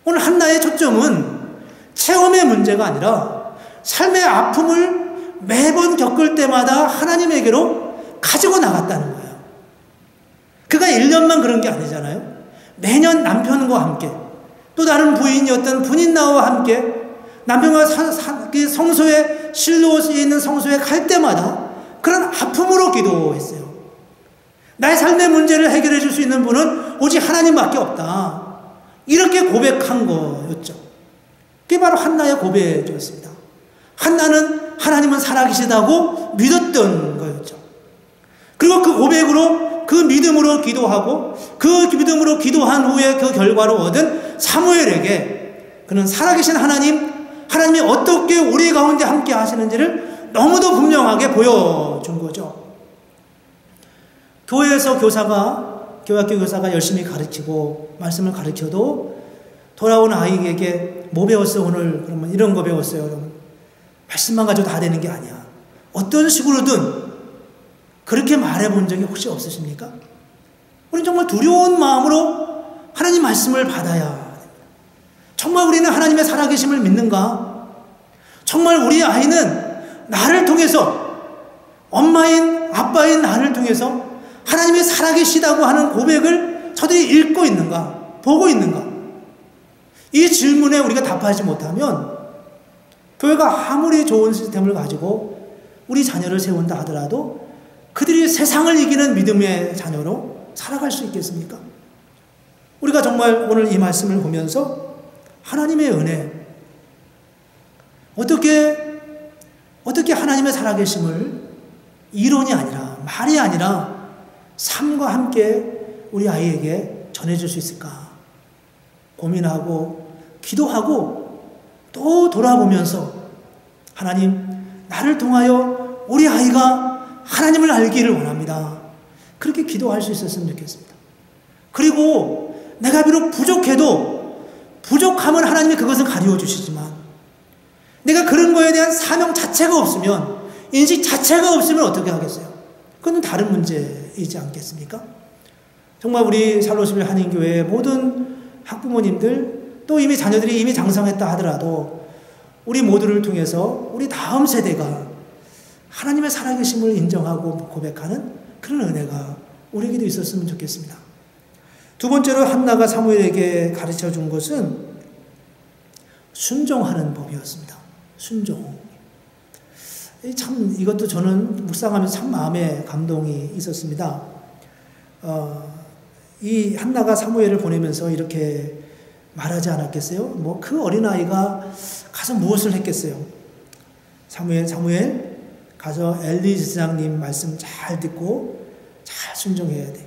Speaker 1: 오늘 한나의 초점은 체험의 문제가 아니라 삶의 아픔을 매번 겪을 때마다 하나님에게로 가지고 나갔다는 거예요. 그가 1년만 그런 게 아니잖아요. 매년 남편과 함께 또 다른 부인이었던 분인나와 함께 남편과 성소에 실로에 있는 성소에 갈 때마다 그런 아픔으로 기도했어요. 나의 삶의 문제를 해결해 줄 수 있는 분은 오직 하나님밖에 없다. 이렇게 고백한 거였죠. 그게 바로 한나의 고백이었습니다. 한나는 하나님은 살아계시다고 믿었던 거였죠. 그리고 그 고백으로 그 믿음으로 기도하고 그 믿음으로 기도한 후에 그 결과로 얻은 사무엘에게 그는 살아계신 하나님이 어떻게 우리 가운데 함께 하시는지를 너무도 분명하게 보여준 거죠. 교회학교 교사가 열심히 가르치고 말씀을 가르쳐도 돌아온 아이에게 뭐 배웠어 오늘? 그러면 이런 거 배웠어요. 그러면 말씀만 가지고 다 되는 게 아니야. 어떤 식으로든 그렇게 말해본 적이 혹시 없으십니까? 우리는 정말 두려운 마음으로 하나님 말씀을 받아야 됩니다. 정말 우리는 하나님의 살아계심을 믿는가? 정말 우리 아이는 나를 통해서, 엄마인 아빠인 나를 통해서 하나님이 살아계시다고 하는 고백을 저들이 읽고 있는가? 보고 있는가? 이 질문에 우리가 답하지 못하면 교회가 아무리 좋은 시스템을 가지고 우리 자녀를 세운다 하더라도 그들이 세상을 이기는 믿음의 자녀로 살아갈 수 있겠습니까? 우리가 정말 오늘 이 말씀을 보면서 하나님의 은혜, 어떻게 하나님의 살아계심을 이론이 아니라, 말이 아니라 삶과 함께 우리 아이에게 전해줄 수 있을까? 고민하고 기도하고 또 돌아보면서 하나님, 나를 통하여 우리 아이가 하나님을 알기를 원합니다. 그렇게 기도할 수 있었으면 좋겠습니다. 그리고 내가 비록 부족해도 부족함은 하나님이 그것을 가리워 주시지만 내가 그런 거에 대한 사명 자체가 없으면, 인식 자체가 없으면 어떻게 하겠어요? 그건 다른 문제이지 않겠습니까? 정말 우리 샬롯을 한인교회의 모든 학부모님들 또 이미 자녀들이 이미 장성했다 하더라도 우리 모두를 통해서 우리 다음 세대가 하나님의 살아계심을 인정하고 고백하는 그런 은혜가 우리에게도 있었으면 좋겠습니다. 두 번째로 한나가 사무엘에게 가르쳐 준 것은 순종하는 법이었습니다. 순종. 참 이것도 저는 묵상하면서 참 마음에 감동이 있었습니다. 이 한나가 사무엘을 보내면서 이렇게 말하지 않았겠어요? 뭐 그 어린아이가 가서 무엇을 했겠어요? 사무엘 가서 엘리 제사장님 말씀 잘 듣고 잘 순종해야 돼.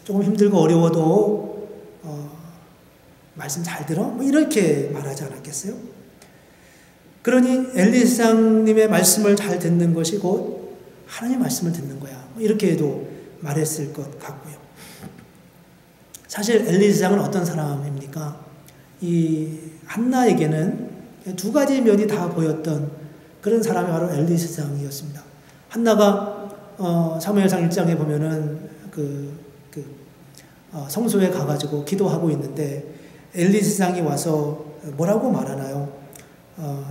Speaker 1: 조금 힘들고 어려워도 말씀 잘 들어? 뭐 이렇게 말하지 않았겠어요? 그러니 엘리 제사장님의 말씀을 잘 듣는 것이 곧 하나님의 말씀을 듣는 거야. 뭐 이렇게도 말했을 것 같고요. 사실 엘리 제사장은 어떤 사람입니까? 이 한나에게는 두 가지 면이 다 보였던 그런 사람이 바로 엘리 제사장이었습니다. 한나가 사무엘상 1장에 보면은 성소에 가가지고 기도하고 있는데 엘리 제사장이 와서 뭐라고 말하나요?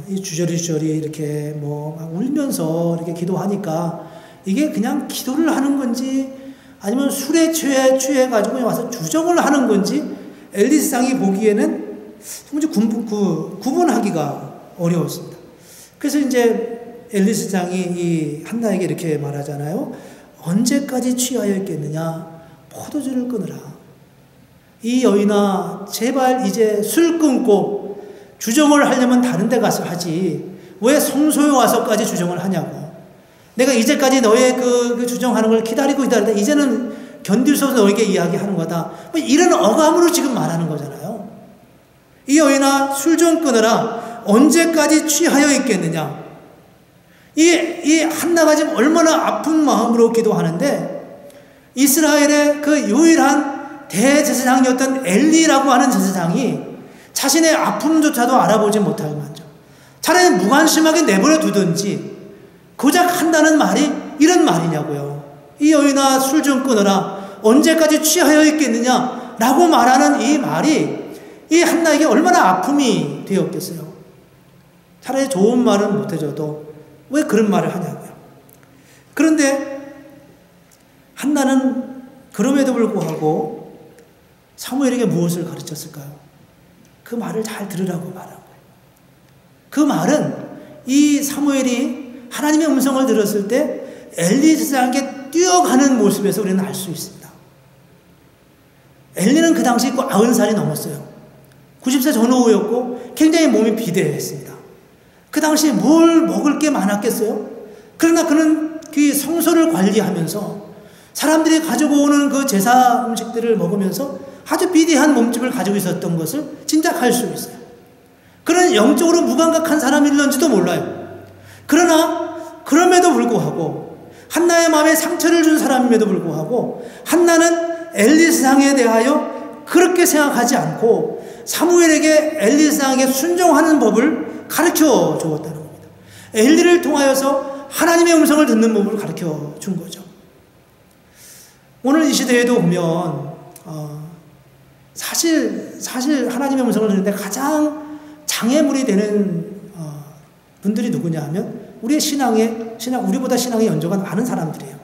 Speaker 1: 이 주저리 이렇게 뭐 막 울면서 이렇게 기도하니까 이게 그냥 기도를 하는 건지 아니면 술에 취해가지고 와서 주정을 하는 건지 엘리 제사장이 보기에는 도무지 구분하기가 어려웠습니다. 그래서 이제 엘리 제사장이 이 한나에게 이렇게 말하잖아요. 언제까지 취하여 있겠느냐? 포도주를 끊으라. 이 여인아, 제발 이제 술 끊고 주정을 하려면 다른 데 가서 하지. 왜 성소에 와서까지 주정을 하냐고. 내가 이제까지 너의 그 주정하는 걸 기다리다 이제는 견딜 수 없어 너에게 이야기하는 거다. 뭐 이런 어감으로 지금 말하는 거잖아요. 이 여인아, 술 좀 끊으라. 언제까지 취하여 있겠느냐. 이 한나가 지금 얼마나 아픈 마음으로 기도하는데 이스라엘의 그 유일한 대제사장이었던 엘리라고 하는 제사장이 자신의 아픔조차도 알아보지 못할 만정 차라리 무관심하게 내버려 두든지 고작 한다는 말이 이런 말이냐고요. 이 여인아, 술 좀 끊어라. 언제까지 취하여 있겠느냐 라고 말하는 이 말이 이 한나에게 얼마나 아픔이 되었겠어요. 차라리 좋은 말은 못해줘도 왜 그런 말을 하냐고요. 그런데 한나는 그럼에도 불구하고 사무엘에게 무엇을 가르쳤을까요? 그 말을 잘 들으라고 말한 거예요. 그 말은 이 사무엘이 하나님의 음성을 들었을 때 엘리 제사장에게 뛰어가는 모습에서 우리는 알 수 있습니다. 엘리는 그 당시 90살이 넘었어요. 90세 전후였고 굉장히 몸이 비대했습니다. 그 당시에 뭘 먹을 게 많았겠어요? 그러나 그는 그 성소를 관리하면서 사람들이 가지고 오는 그 제사 음식들을 먹으면서 아주 비대한 몸집을 가지고 있었던 것을 짐작할 수 있어요. 그는 영적으로 무감각한 사람일런지도 몰라요. 그러나 그럼에도 불구하고 한나의 마음에 상처를 준 사람임에도 불구하고 한나는 엘리 제사장에 대하여 그렇게 생각하지 않고 사무엘에게 엘리 제사장에게 순종하는 법을 가르쳐 주었다는 겁니다. 엘리를 통하여서 하나님의 음성을 듣는 법을 가르쳐 준 거죠. 오늘 이 시대에도 보면 사실 하나님의 음성을 듣는데 가장 장애물이 되는 분들이 누구냐 하면 우리의 우리보다 신앙의 연조가 많은 사람들이에요.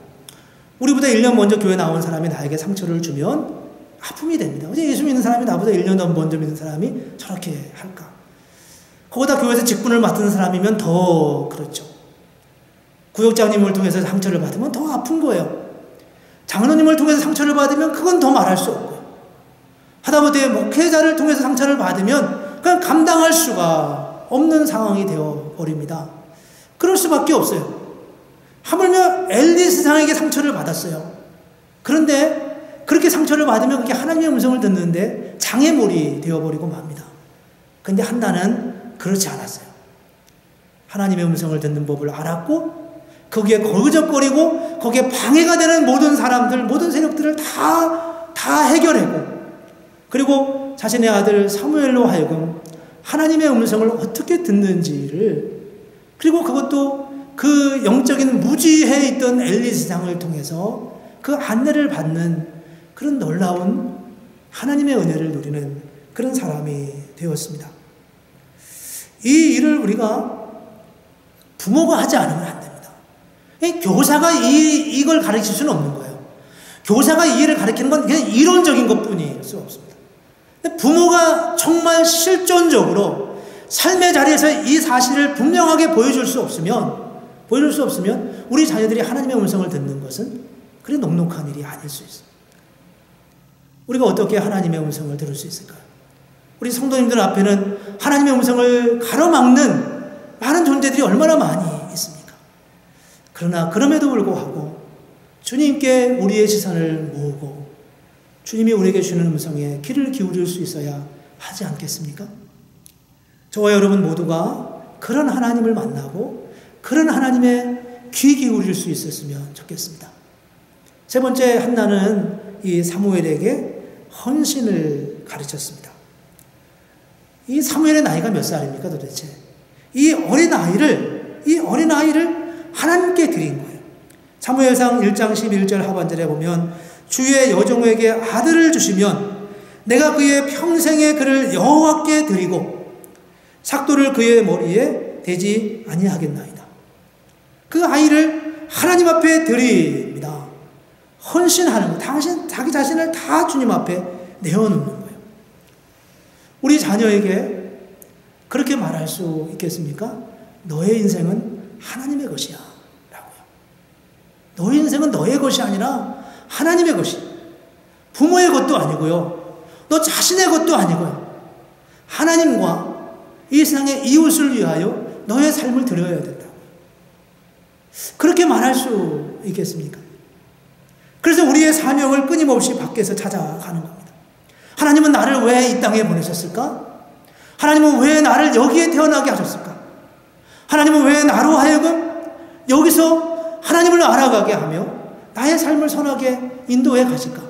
Speaker 1: 우리보다 1년 먼저 교회 나온 사람이 나에게 상처를 주면 아픔이 됩니다. 어제 예수 믿는 사람이 나보다 1년 더 먼저 믿는 사람이 저렇게 할까? 거기다 교회에서 직분을 맡은 사람이면 더 그렇죠. 구역장님을 통해서 상처를 받으면 더 아픈 거예요. 장로님을 통해서 상처를 받으면 그건 더 말할 수 없고요. 하다못해 목회자를 통해서 상처를 받으면 그냥 감당할 수가 없는 상황이 되어버립니다. 그럴 수밖에 없어요. 하물며 엘리 제사장에게 상처를 받았어요. 그런데 그렇게 상처를 받으면 그게 하나님의 음성을 듣는데 장애물이 되어버리고 맙니다. 그런데 한나는 그렇지 않았어요. 하나님의 음성을 듣는 법을 알았고 거기에 거저거리고 거기에 방해가 되는 모든 사람들, 모든 세력들을 다 해결하고 그리고 자신의 아들 사무엘로 하여금 하나님의 음성을 어떻게 듣는지를 그리고 그것도 그 영적인 무지해 있던 엘리 세상을 통해서 그 안내를 받는 그런 놀라운 하나님의 은혜를 누리는 그런 사람이 되었습니다. 이 일을 우리가 부모가 하지 않으면 안 됩니다. 교사가 이걸 가르칠 수는 없는 거예요. 교사가 이 일을 가르치는 건 그냥 이론적인 것뿐일 수 없습니다. 부모가 정말 실존적으로 삶의 자리에서 이 사실을 분명하게 보여줄 수 없으면 우리 자녀들이 하나님의 음성을 듣는 것은 그리 녹록한 일이 아닐 수 있습니다. 우리가 어떻게 하나님의 음성을 들을 수 있을까요? 우리 성도님들 앞에는 하나님의 음성을 가로막는 많은 존재들이 얼마나 많이 있습니까? 그러나 그럼에도 불구하고 주님께 우리의 시선을 모으고 주님이 우리에게 주는 음성에 귀를 기울일 수 있어야 하지 않겠습니까? 저와 여러분 모두가 그런 하나님을 만나고 그런 하나님의 귀 기울일 수 있었으면 좋겠습니다. 세 번째, 한나는 이 사무엘에게 헌신을 가르쳤습니다. 이 사무엘의 나이가 몇 살입니까 도대체? 이 어린아이를 하나님께 드린 거예요. 사무엘상 1장 11절 하반절에 보면 주의 여종에게 아들을 주시면 내가 그의 평생의 그를 여호와께 드리고 삭도를 그의 머리에 대지 아니하겠나이다. 그 아이를 하나님 앞에 드립니다. 헌신하는 거, 자기 자신을 다 주님 앞에 내어놓는 거예요. 우리 자녀에게 그렇게 말할 수 있겠습니까? 너의 인생은 하나님의 것이야 라고요. 너의 인생은 너의 것이 아니라 하나님의 것이, 부모의 것도 아니고요, 너 자신의 것도 아니고요, 하나님과 이 세상의 이웃을 위하여 너의 삶을 드려야 된다고. 그렇게 말할 수 있겠습니까? 그래서 우리의 사명을 끊임없이 밖에서 찾아가는 겁니다. 하나님은 나를 왜 이 땅에 보내셨을까? 하나님은 왜 나를 여기에 태어나게 하셨을까? 하나님은 왜 나로 하여금 여기서 하나님을 알아가게 하며 나의 삶을 선하게 인도해 가실까?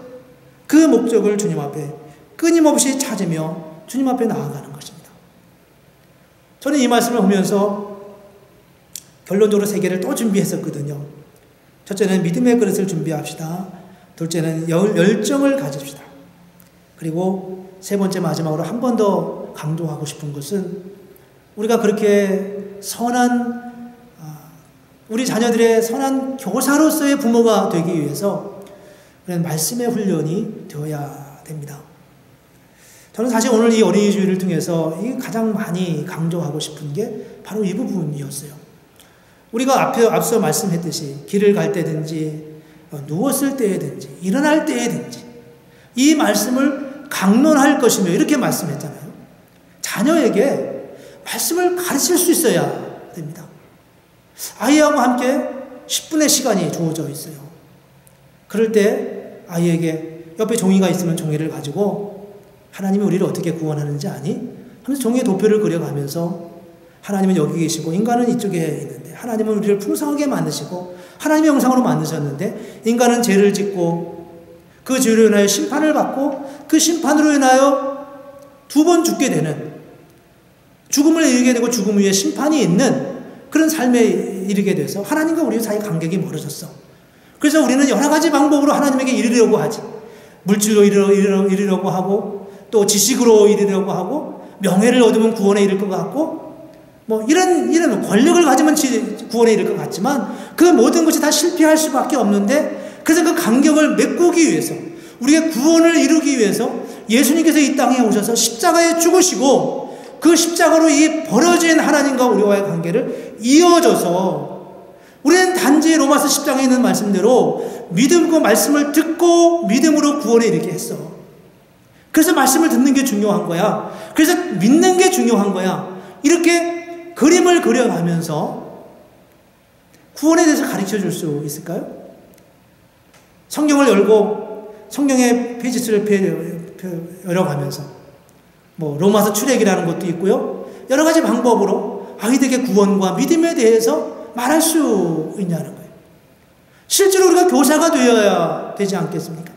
Speaker 1: 그 목적을 주님 앞에 끊임없이 찾으며 주님 앞에 나아가는 것입니다. 저는 이 말씀을 보면서 결론적으로 세 개를 또 준비했었거든요. 첫째는 믿음의 그릇을 준비합시다. 둘째는 열정을 가집시다. 그리고 세 번째 마지막으로 한 번 더 강조하고 싶은 것은 우리가 그렇게 선한 우리 자녀들의 선한 교사로서의 부모가 되기 위해서 그런 말씀의 훈련이 되어야 됩니다. 저는 사실 오늘 이 어린이 주일을 통해서 가장 많이 강조하고 싶은 게 바로 이 부분이었어요. 우리가 앞서 말씀했듯이 길을 갈 때든지 누웠을 때든지 일어날 때든지 이 말씀을 강론할 것이며 이렇게 말씀했잖아요. 자녀에게 말씀을 가르칠 수 있어야 됩니다. 아이하고 함께 10분의 시간이 주어져 있어요. 그럴 때 아이에게 옆에 종이가 있으면 종이를 가지고 하나님이 우리를 어떻게 구원하는지 아니? 하면서 종이에 도표를 그려가면서 하나님은 여기 계시고 인간은 이쪽에 있는데 하나님은 우리를 풍성하게 만드시고 하나님의 형상으로 만드셨는데 인간은 죄를 짓고 그 죄로 인하여 심판을 받고 그 심판으로 인하여 두 번 죽게 되는, 죽음을 이르게 되고 죽음 위에 심판이 있는 그런 삶에 이르게 돼서 하나님과 우리 사이 간격이 멀어졌어. 그래서 우리는 여러 가지 방법으로 하나님에게 이르려고 하지. 물질로 이르려고 하고 또 지식으로 이르려고 하고 명예를 얻으면 구원에 이를 것 같고 뭐 이런 권력을 가지면 구원에 이를 것 같지만 그 모든 것이 다 실패할 수밖에 없는데, 그래서 그 간격을 메꾸기 위해서 우리의 구원을 이루기 위해서 예수님께서 이 땅에 오셔서 십자가에 죽으시고 그 십자가로 이 벌어진 하나님과 우리와의 관계를 이어져서 우리는 단지 로마서 10장에 있는 말씀대로 믿음과 말씀을 듣고 믿음으로 구원에 이르게 했어. 그래서 말씀을 듣는 게 중요한 거야. 그래서 믿는 게 중요한 거야. 이렇게 그림을 그려가면서 구원에 대해서 가르쳐 줄 수 있을까요? 성경을 열고 성경의 페이지수를 열어가면서 뭐 로마서 출애기라는 것도 있고요. 여러 가지 방법으로 아이들에게 구원과 믿음에 대해서 말할 수 있냐는 거예요. 실제로 우리가 교사가 되어야 되지 않겠습니까?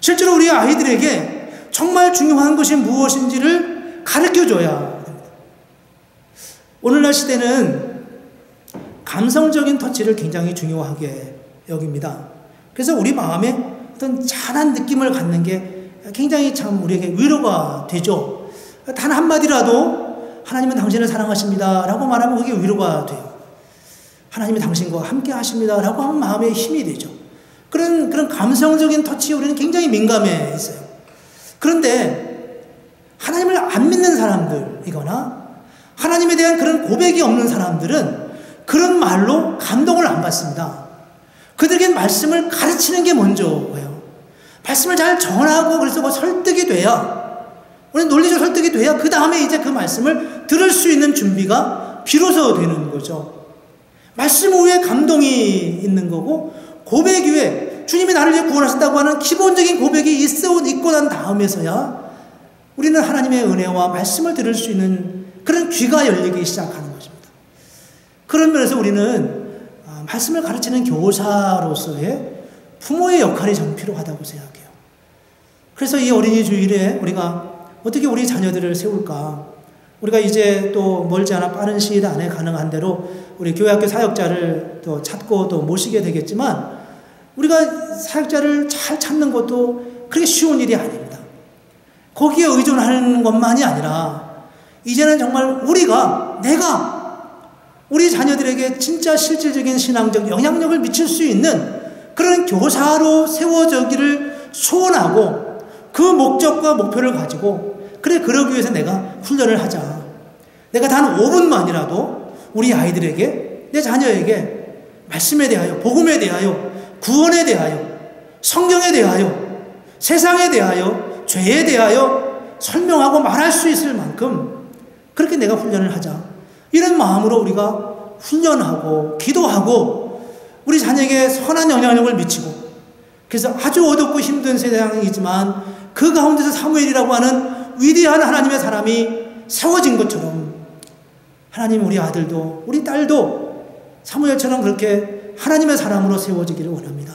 Speaker 1: 실제로 우리 아이들에게 정말 중요한 것이 무엇인지를 가르쳐줘야 됩니다. 오늘날 시대는 감성적인 터치를 굉장히 중요하게 여깁니다. 그래서 우리 마음에 어떤 찬한 느낌을 갖는 게 굉장히 참 우리에게 위로가 되죠. 단 한마디라도 하나님은 당신을 사랑하십니다 라고 말하면 그게 위로가 돼요. 하나님이 당신과 함께 하십니다 라고 하면 마음에 힘이 되죠. 그런 감성적인 터치에 우리는 굉장히 민감해 있어요. 그런데 하나님을 안 믿는 사람들이거나 하나님에 대한 그런 고백이 없는 사람들은 그런 말로 감동을 안 받습니다. 그들에게 말씀을 가르치는 게 먼저예요. 말씀을 잘 전하고 그래서 뭐 설득이 돼야, 우리 논리적 설득이 돼야 그 다음에 이제 그 말씀을 들을 수 있는 준비가 비로소 되는 거죠. 말씀 후에 감동이 있는 거고, 고백 위에 주님이 나를 위해 구원하셨다고 하는 기본적인 고백이 있고 난 다음에서야 우리는 하나님의 은혜와 말씀을 들을 수 있는 그런 귀가 열리기 시작하는 것입니다. 그런 면에서 우리는 말씀을 가르치는 교사로서의 부모의 역할이 전 필요하다고 생각해요. 그래서 이 어린이 주일에 우리가 어떻게 우리 자녀들을 세울까? 우리가 이제 또 멀지 않아 빠른 시일 안에 가능한 대로 우리 교회학교 사역자를 또 찾고 또 모시게 되겠지만, 우리가 사역자를 잘 찾는 것도 그렇게 쉬운 일이 아닙니다. 거기에 의존하는 것만이 아니라 이제는 정말 내가 우리 자녀들에게 진짜 실질적인 신앙적 영향력을 미칠 수 있는 그런 교사로 세워지기를 소원하고, 그 목적과 목표를 가지고 그러기 위해서 내가 훈련을 하자. 내가 단 5분만이라도 우리 아이들에게, 내 자녀에게 말씀에 대하여, 복음에 대하여, 구원에 대하여, 성경에 대하여, 세상에 대하여, 죄에 대하여 설명하고 말할 수 있을 만큼 그렇게 내가 훈련을 하자. 이런 마음으로 우리가 훈련하고 기도하고 우리 자녀에게 선한 영향력을 미치고, 그래서 아주 어둡고 힘든 세상이지만 그 가운데서 사무엘이라고 하는 위대한 하나님의 사람이 세워진 것처럼, 하나님 우리 아들도 우리 딸도 사무엘처럼 그렇게 하나님의 사람으로 세워지기를 원합니다.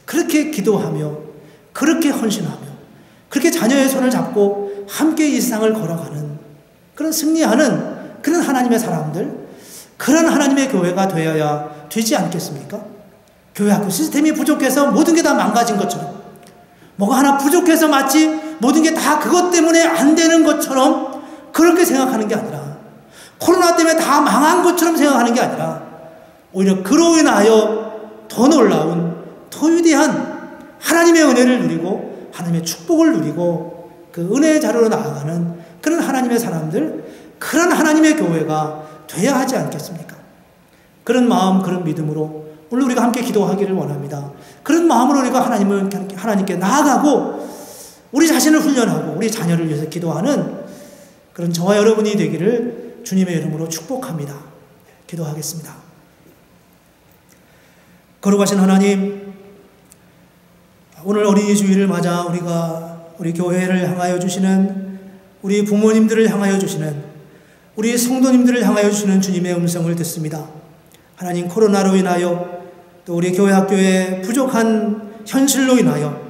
Speaker 1: 그렇게 기도하며, 그렇게 헌신하며, 그렇게 자녀의 손을 잡고 함께 이 세상을 걸어가는 그런 승리하는 그런 하나님의 사람들, 그런 하나님의 교회가 되어야 되지 않겠습니까? 교회 학교 시스템이 부족해서 모든 게 다 망가진 것처럼, 뭐가 하나 부족해서 마치 모든 게 다 그것 때문에 안 되는 것처럼 그렇게 생각하는 게 아니라, 코로나 때문에 다 망한 것처럼 생각하는 게 아니라, 오히려 그로 인하여 더 놀라운, 더 위대한 하나님의 은혜를 누리고 하나님의 축복을 누리고 그 은혜의 자료로 나아가는 그런 하나님의 사람들, 그런 하나님의 교회가 돼야 하지 않겠습니까? 그런 마음, 그런 믿음으로 오늘 우리가 함께 기도하기를 원합니다. 그런 마음으로 우리가 하나님께 나아가고 우리 자신을 훈련하고 우리 자녀를 위해서 기도하는 그런 저와 여러분이 되기를 주님의 이름으로 축복합니다. 기도하겠습니다. 거룩하신 하나님, 오늘 어린이 주일을 맞아 우리 교회를 향하여 주시는, 우리 부모님들을 향하여 주시는, 우리 성도님들을 향하여 주시는 주님의 음성을 듣습니다. 하나님, 코로나로 인하여 또 우리 교회 학교의 부족한 현실로 인하여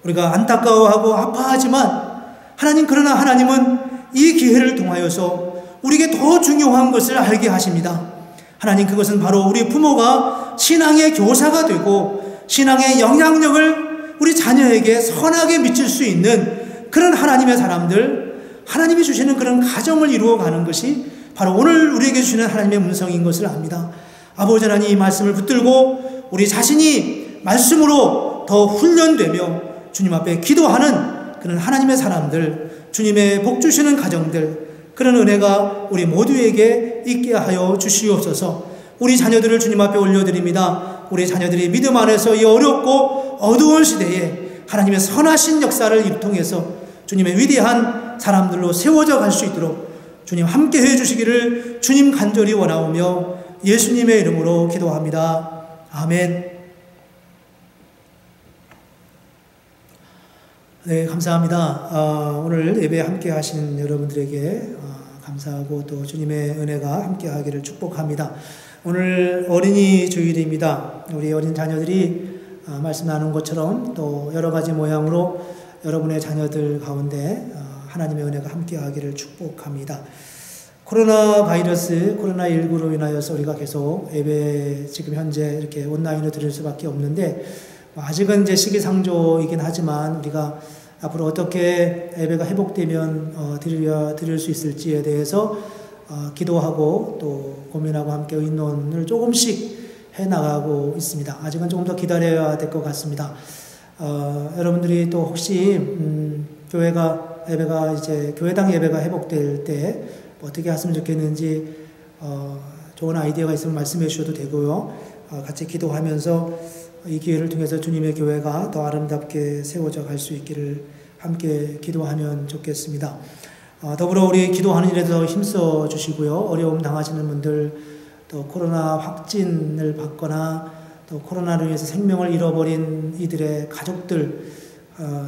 Speaker 1: 우리가 안타까워하고 아파하지만, 하나님, 그러나 하나님은 이 기회를 통하여서 우리에게 더 중요한 것을 알게 하십니다. 하나님, 그것은 바로 우리 부모가 신앙의 교사가 되고 신앙의 영향력을 우리 자녀에게 선하게 미칠 수 있는 그런 하나님의 사람들, 하나님이 주시는 그런 가정을 이루어가는 것이 바로 오늘 우리에게 주시는 하나님의 문성인 것을 압니다. 아버지 하나님, 이 말씀을 붙들고 우리 자신이 말씀으로 더 훈련되며 주님 앞에 기도하는 그런 하나님의 사람들, 주님의 복 주시는 가정들, 그런 은혜가 우리 모두에게 있게 하여 주시옵소서. 우리 자녀들을 주님 앞에 올려드립니다. 우리 자녀들이 믿음 안에서 이 어렵고 어두운 시대에 하나님의 선하신 역사를 통해서 주님의 위대한 사람들로 세워져 갈 수 있도록 주님 함께 해주시기를 주님 간절히 원하오며 예수님의 이름으로 기도합니다. 아멘. 네, 감사합니다. 오늘 예배 함께 하신 여러분들에게 감사하고 또 주님의 은혜가 함께 하기를 축복합니다. 오늘 어린이 주일입니다. 우리 어린 자녀들이 말씀 나눈 것처럼 또 여러 가지 모양으로 여러분의 자녀들 가운데 하나님의 은혜가 함께 하기를 축복합니다. 코로나 바이러스, 코로나19로 인하여서 우리가 계속 예배 지금 현재 이렇게 온라인으로 드릴 수밖에 없는데, 아직은 이제 시기상조이긴 하지만 우리가 앞으로 어떻게 예배가 회복되면 드릴 수 있을지에 대해서 기도하고 또 고민하고 함께 의논을 조금씩 해나가고 있습니다. 아직은 조금 더 기다려야 될 것 같습니다. 여러분들이 또 혹시 예배가 이제 교회당 예배가 회복될 때 어떻게 했으면 좋겠는지 좋은 아이디어가 있으면 말씀해 주셔도 되고요. 같이 기도하면서 이 기회를 통해서 주님의 교회가 더 아름답게 세워져 갈 수 있기를 함께 기도하면 좋겠습니다. 더불어 우리 기도하는 일에 더 힘써 주시고요. 어려움 당하시는 분들, 또 코로나 확진을 받거나 또 코로나로 인해서 생명을 잃어버린 이들의 가족들,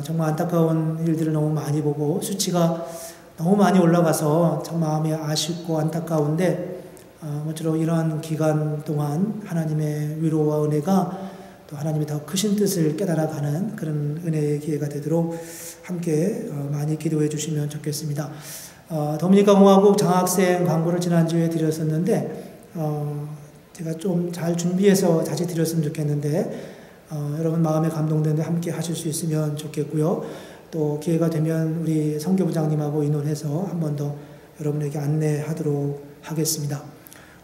Speaker 1: 정말 안타까운 일들을 너무 많이 보고 수치가 너무 많이 올라가서 참 마음이 아쉽고 안타까운데, 모쪼록 이러한 기간 동안 하나님의 위로와 은혜가 또 하나님이 더 크신 뜻을 깨달아가는 그런 은혜의 기회가 되도록 함께 많이 기도해 주시면 좋겠습니다. 도미니카 공화국 장학생 광고를 지난주에 드렸었는데, 제가 좀 잘 준비해서 다시 드렸으면 좋겠는데, 여러분 마음에 감동되는데 함께 하실 수 있으면 좋겠고요. 또 기회가 되면 우리 선교부장님하고 의논해서 한 번 더 여러분에게 안내하도록 하겠습니다.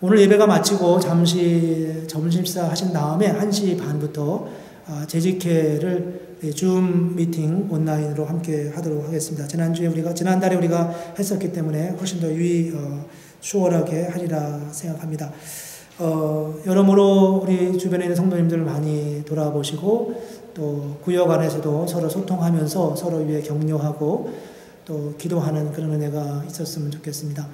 Speaker 1: 오늘 예배가 마치고 잠시 점심사 하신 다음에 1시 반부터 재직회를 줌 미팅 온라인으로 함께 하도록 하겠습니다. 지난달에 우리가 했었기 때문에 훨씬 더 수월하게 하리라 생각합니다. 여러모로 우리 주변에 있는 성도님들 많이 돌아보시고 또 구역 안에서도 서로 소통하면서 서로 위해 격려하고 또 기도하는 그런 은혜가 있었으면 좋겠습니다.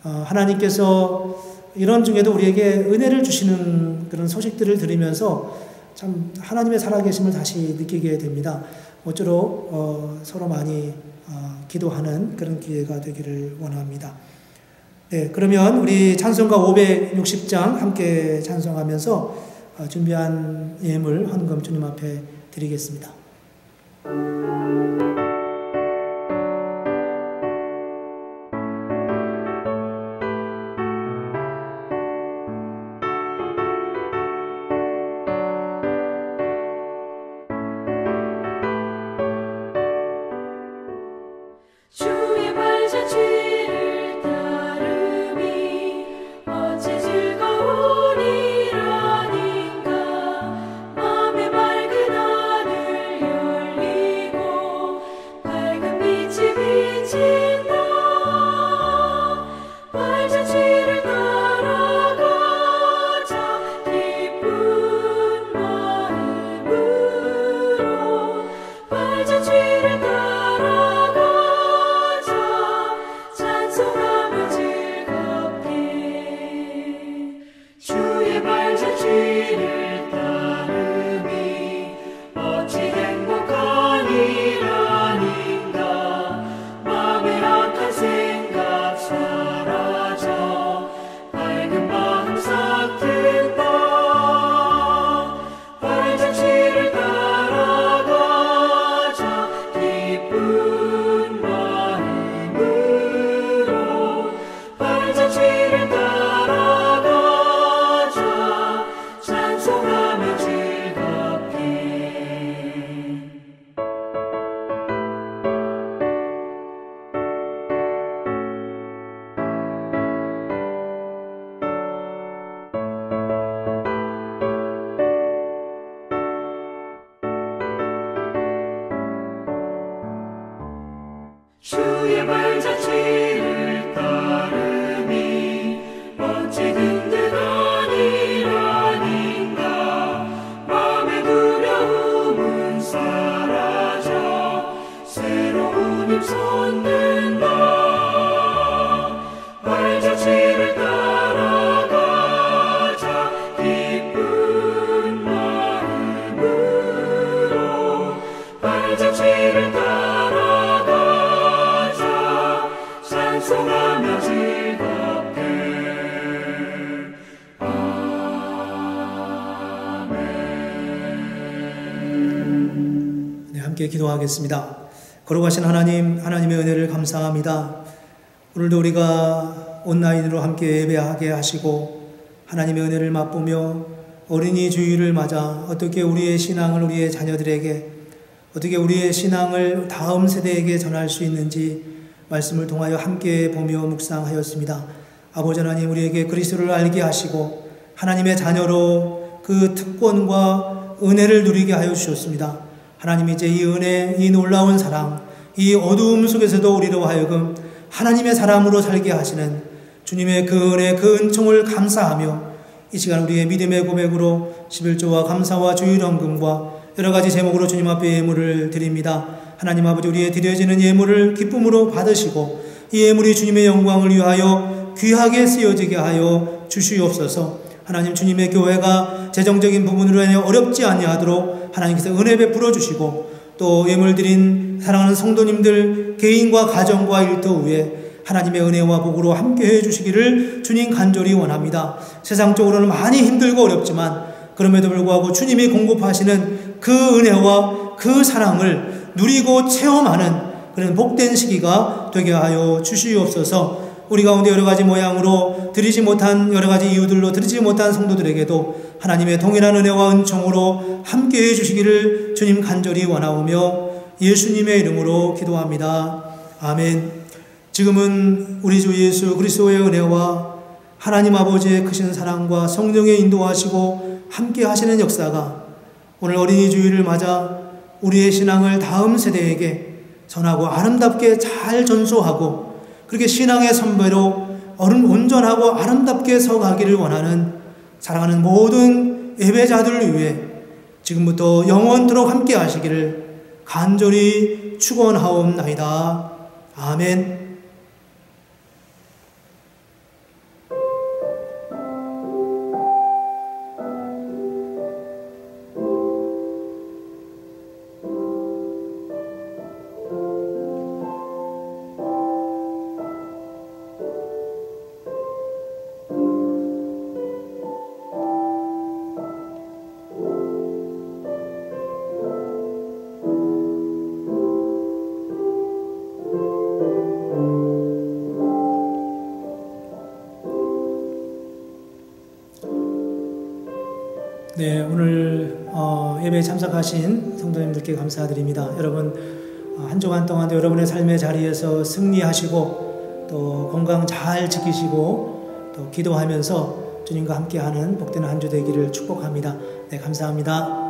Speaker 1: 하나님께서 이런 중에도 우리에게 은혜를 주시는 그런 소식들을 들으면서 참 하나님의 살아계심을 다시 느끼게 됩니다. 모쪼록 서로 많이 기도하는 그런 기회가 되기를 원합니다. 네, 그러면 우리 찬송가 560장 함께 찬송하면서 준비한 예물 헌금 주님 앞에 드리겠습니다.
Speaker 3: 주의 발자취를 따르미 어찌 든든한 일 아닌가. 마음의 두려움은 사라져 새로운 힘 솟는다. 발자취를 따라가자 기쁜 마음으로. 발자취를 찬송하며 즐겁게. 아멘.
Speaker 1: 네, 함께 기도하겠습니다. 거룩하신 하나님, 하나님의 은혜를 감사합니다. 오늘도 우리가 온라인으로 함께 예배하게 하시고 하나님의 은혜를 맛보며 어린이 주일을 맞아 어떻게 우리의 신앙을 우리의 자녀들에게 어떻게 우리의 신앙을 다음 세대에게 전할 수 있는지 말씀을 통하여 함께 보며 묵상하였습니다. 아버지 하나님, 우리에게 그리스도를 알게 하시고 하나님의 자녀로 그 특권과 은혜를 누리게 하여 주셨습니다. 하나님, 이제 이 은혜, 이 놀라운 사랑, 이 어두움 속에서도 우리로 하여금 하나님의 사람으로 살게 하시는 주님의 그 은혜, 그 은총을 감사하며 이 시간 우리의 믿음의 고백으로 11조와 감사와 주일헌금과 여러 가지 제목으로 주님 앞에 예물을 드립니다. 하나님 아버지, 우리의 드려지는 예물을 기쁨으로 받으시고 이 예물이 주님의 영광을 위하여 귀하게 쓰여지게 하여 주시옵소서. 하나님, 주님의 교회가 재정적인 부분으로 인해 어렵지 아니하도록 하나님께서 은혜 베풀어 주시고 또 예물 드린 사랑하는 성도님들 개인과 가정과 일터 위에 하나님의 은혜와 복으로 함께해 주시기를 주님 간절히 원합니다. 세상적으로는 많이 힘들고 어렵지만 그럼에도 불구하고 주님이 공급하시는 그 은혜와 그 사랑을 누리고 체험하는 그런 복된 시기가 되게 하여 주시옵소서. 우리 가운데 여러 가지 모양으로 드리지 못한 여러 가지 이유들로 드리지 못한 성도들에게도 하나님의 동일한 은혜와 은총으로 함께해 주시기를 주님 간절히 원하오며 예수님의 이름으로 기도합니다. 아멘. 지금은 우리 주 예수 그리스도의 은혜와 하나님 아버지의 크신 사랑과 성령의 인도하시고 함께 하시는 역사가 오늘 어린이 주일을 맞아 우리의 신앙을 다음 세대에게 전하고 아름답게 잘 전수하고 그렇게 신앙의 선배로 온전하고 아름답게 서가기를 원하는 사랑하는 모든 예배자들을 위해 지금부터 영원토록 함께 하시기를 간절히 축원하옵나이다. 아멘. 네, 오늘 예배에 참석하신 성도님들께 감사드립니다. 여러분, 한 주간 동안 여러분의 삶의 자리에서 승리하시고 또 건강 잘 지키시고 또 기도하면서 주님과 함께하는 복되는 한 주 되기를 축복합니다. 네, 감사합니다.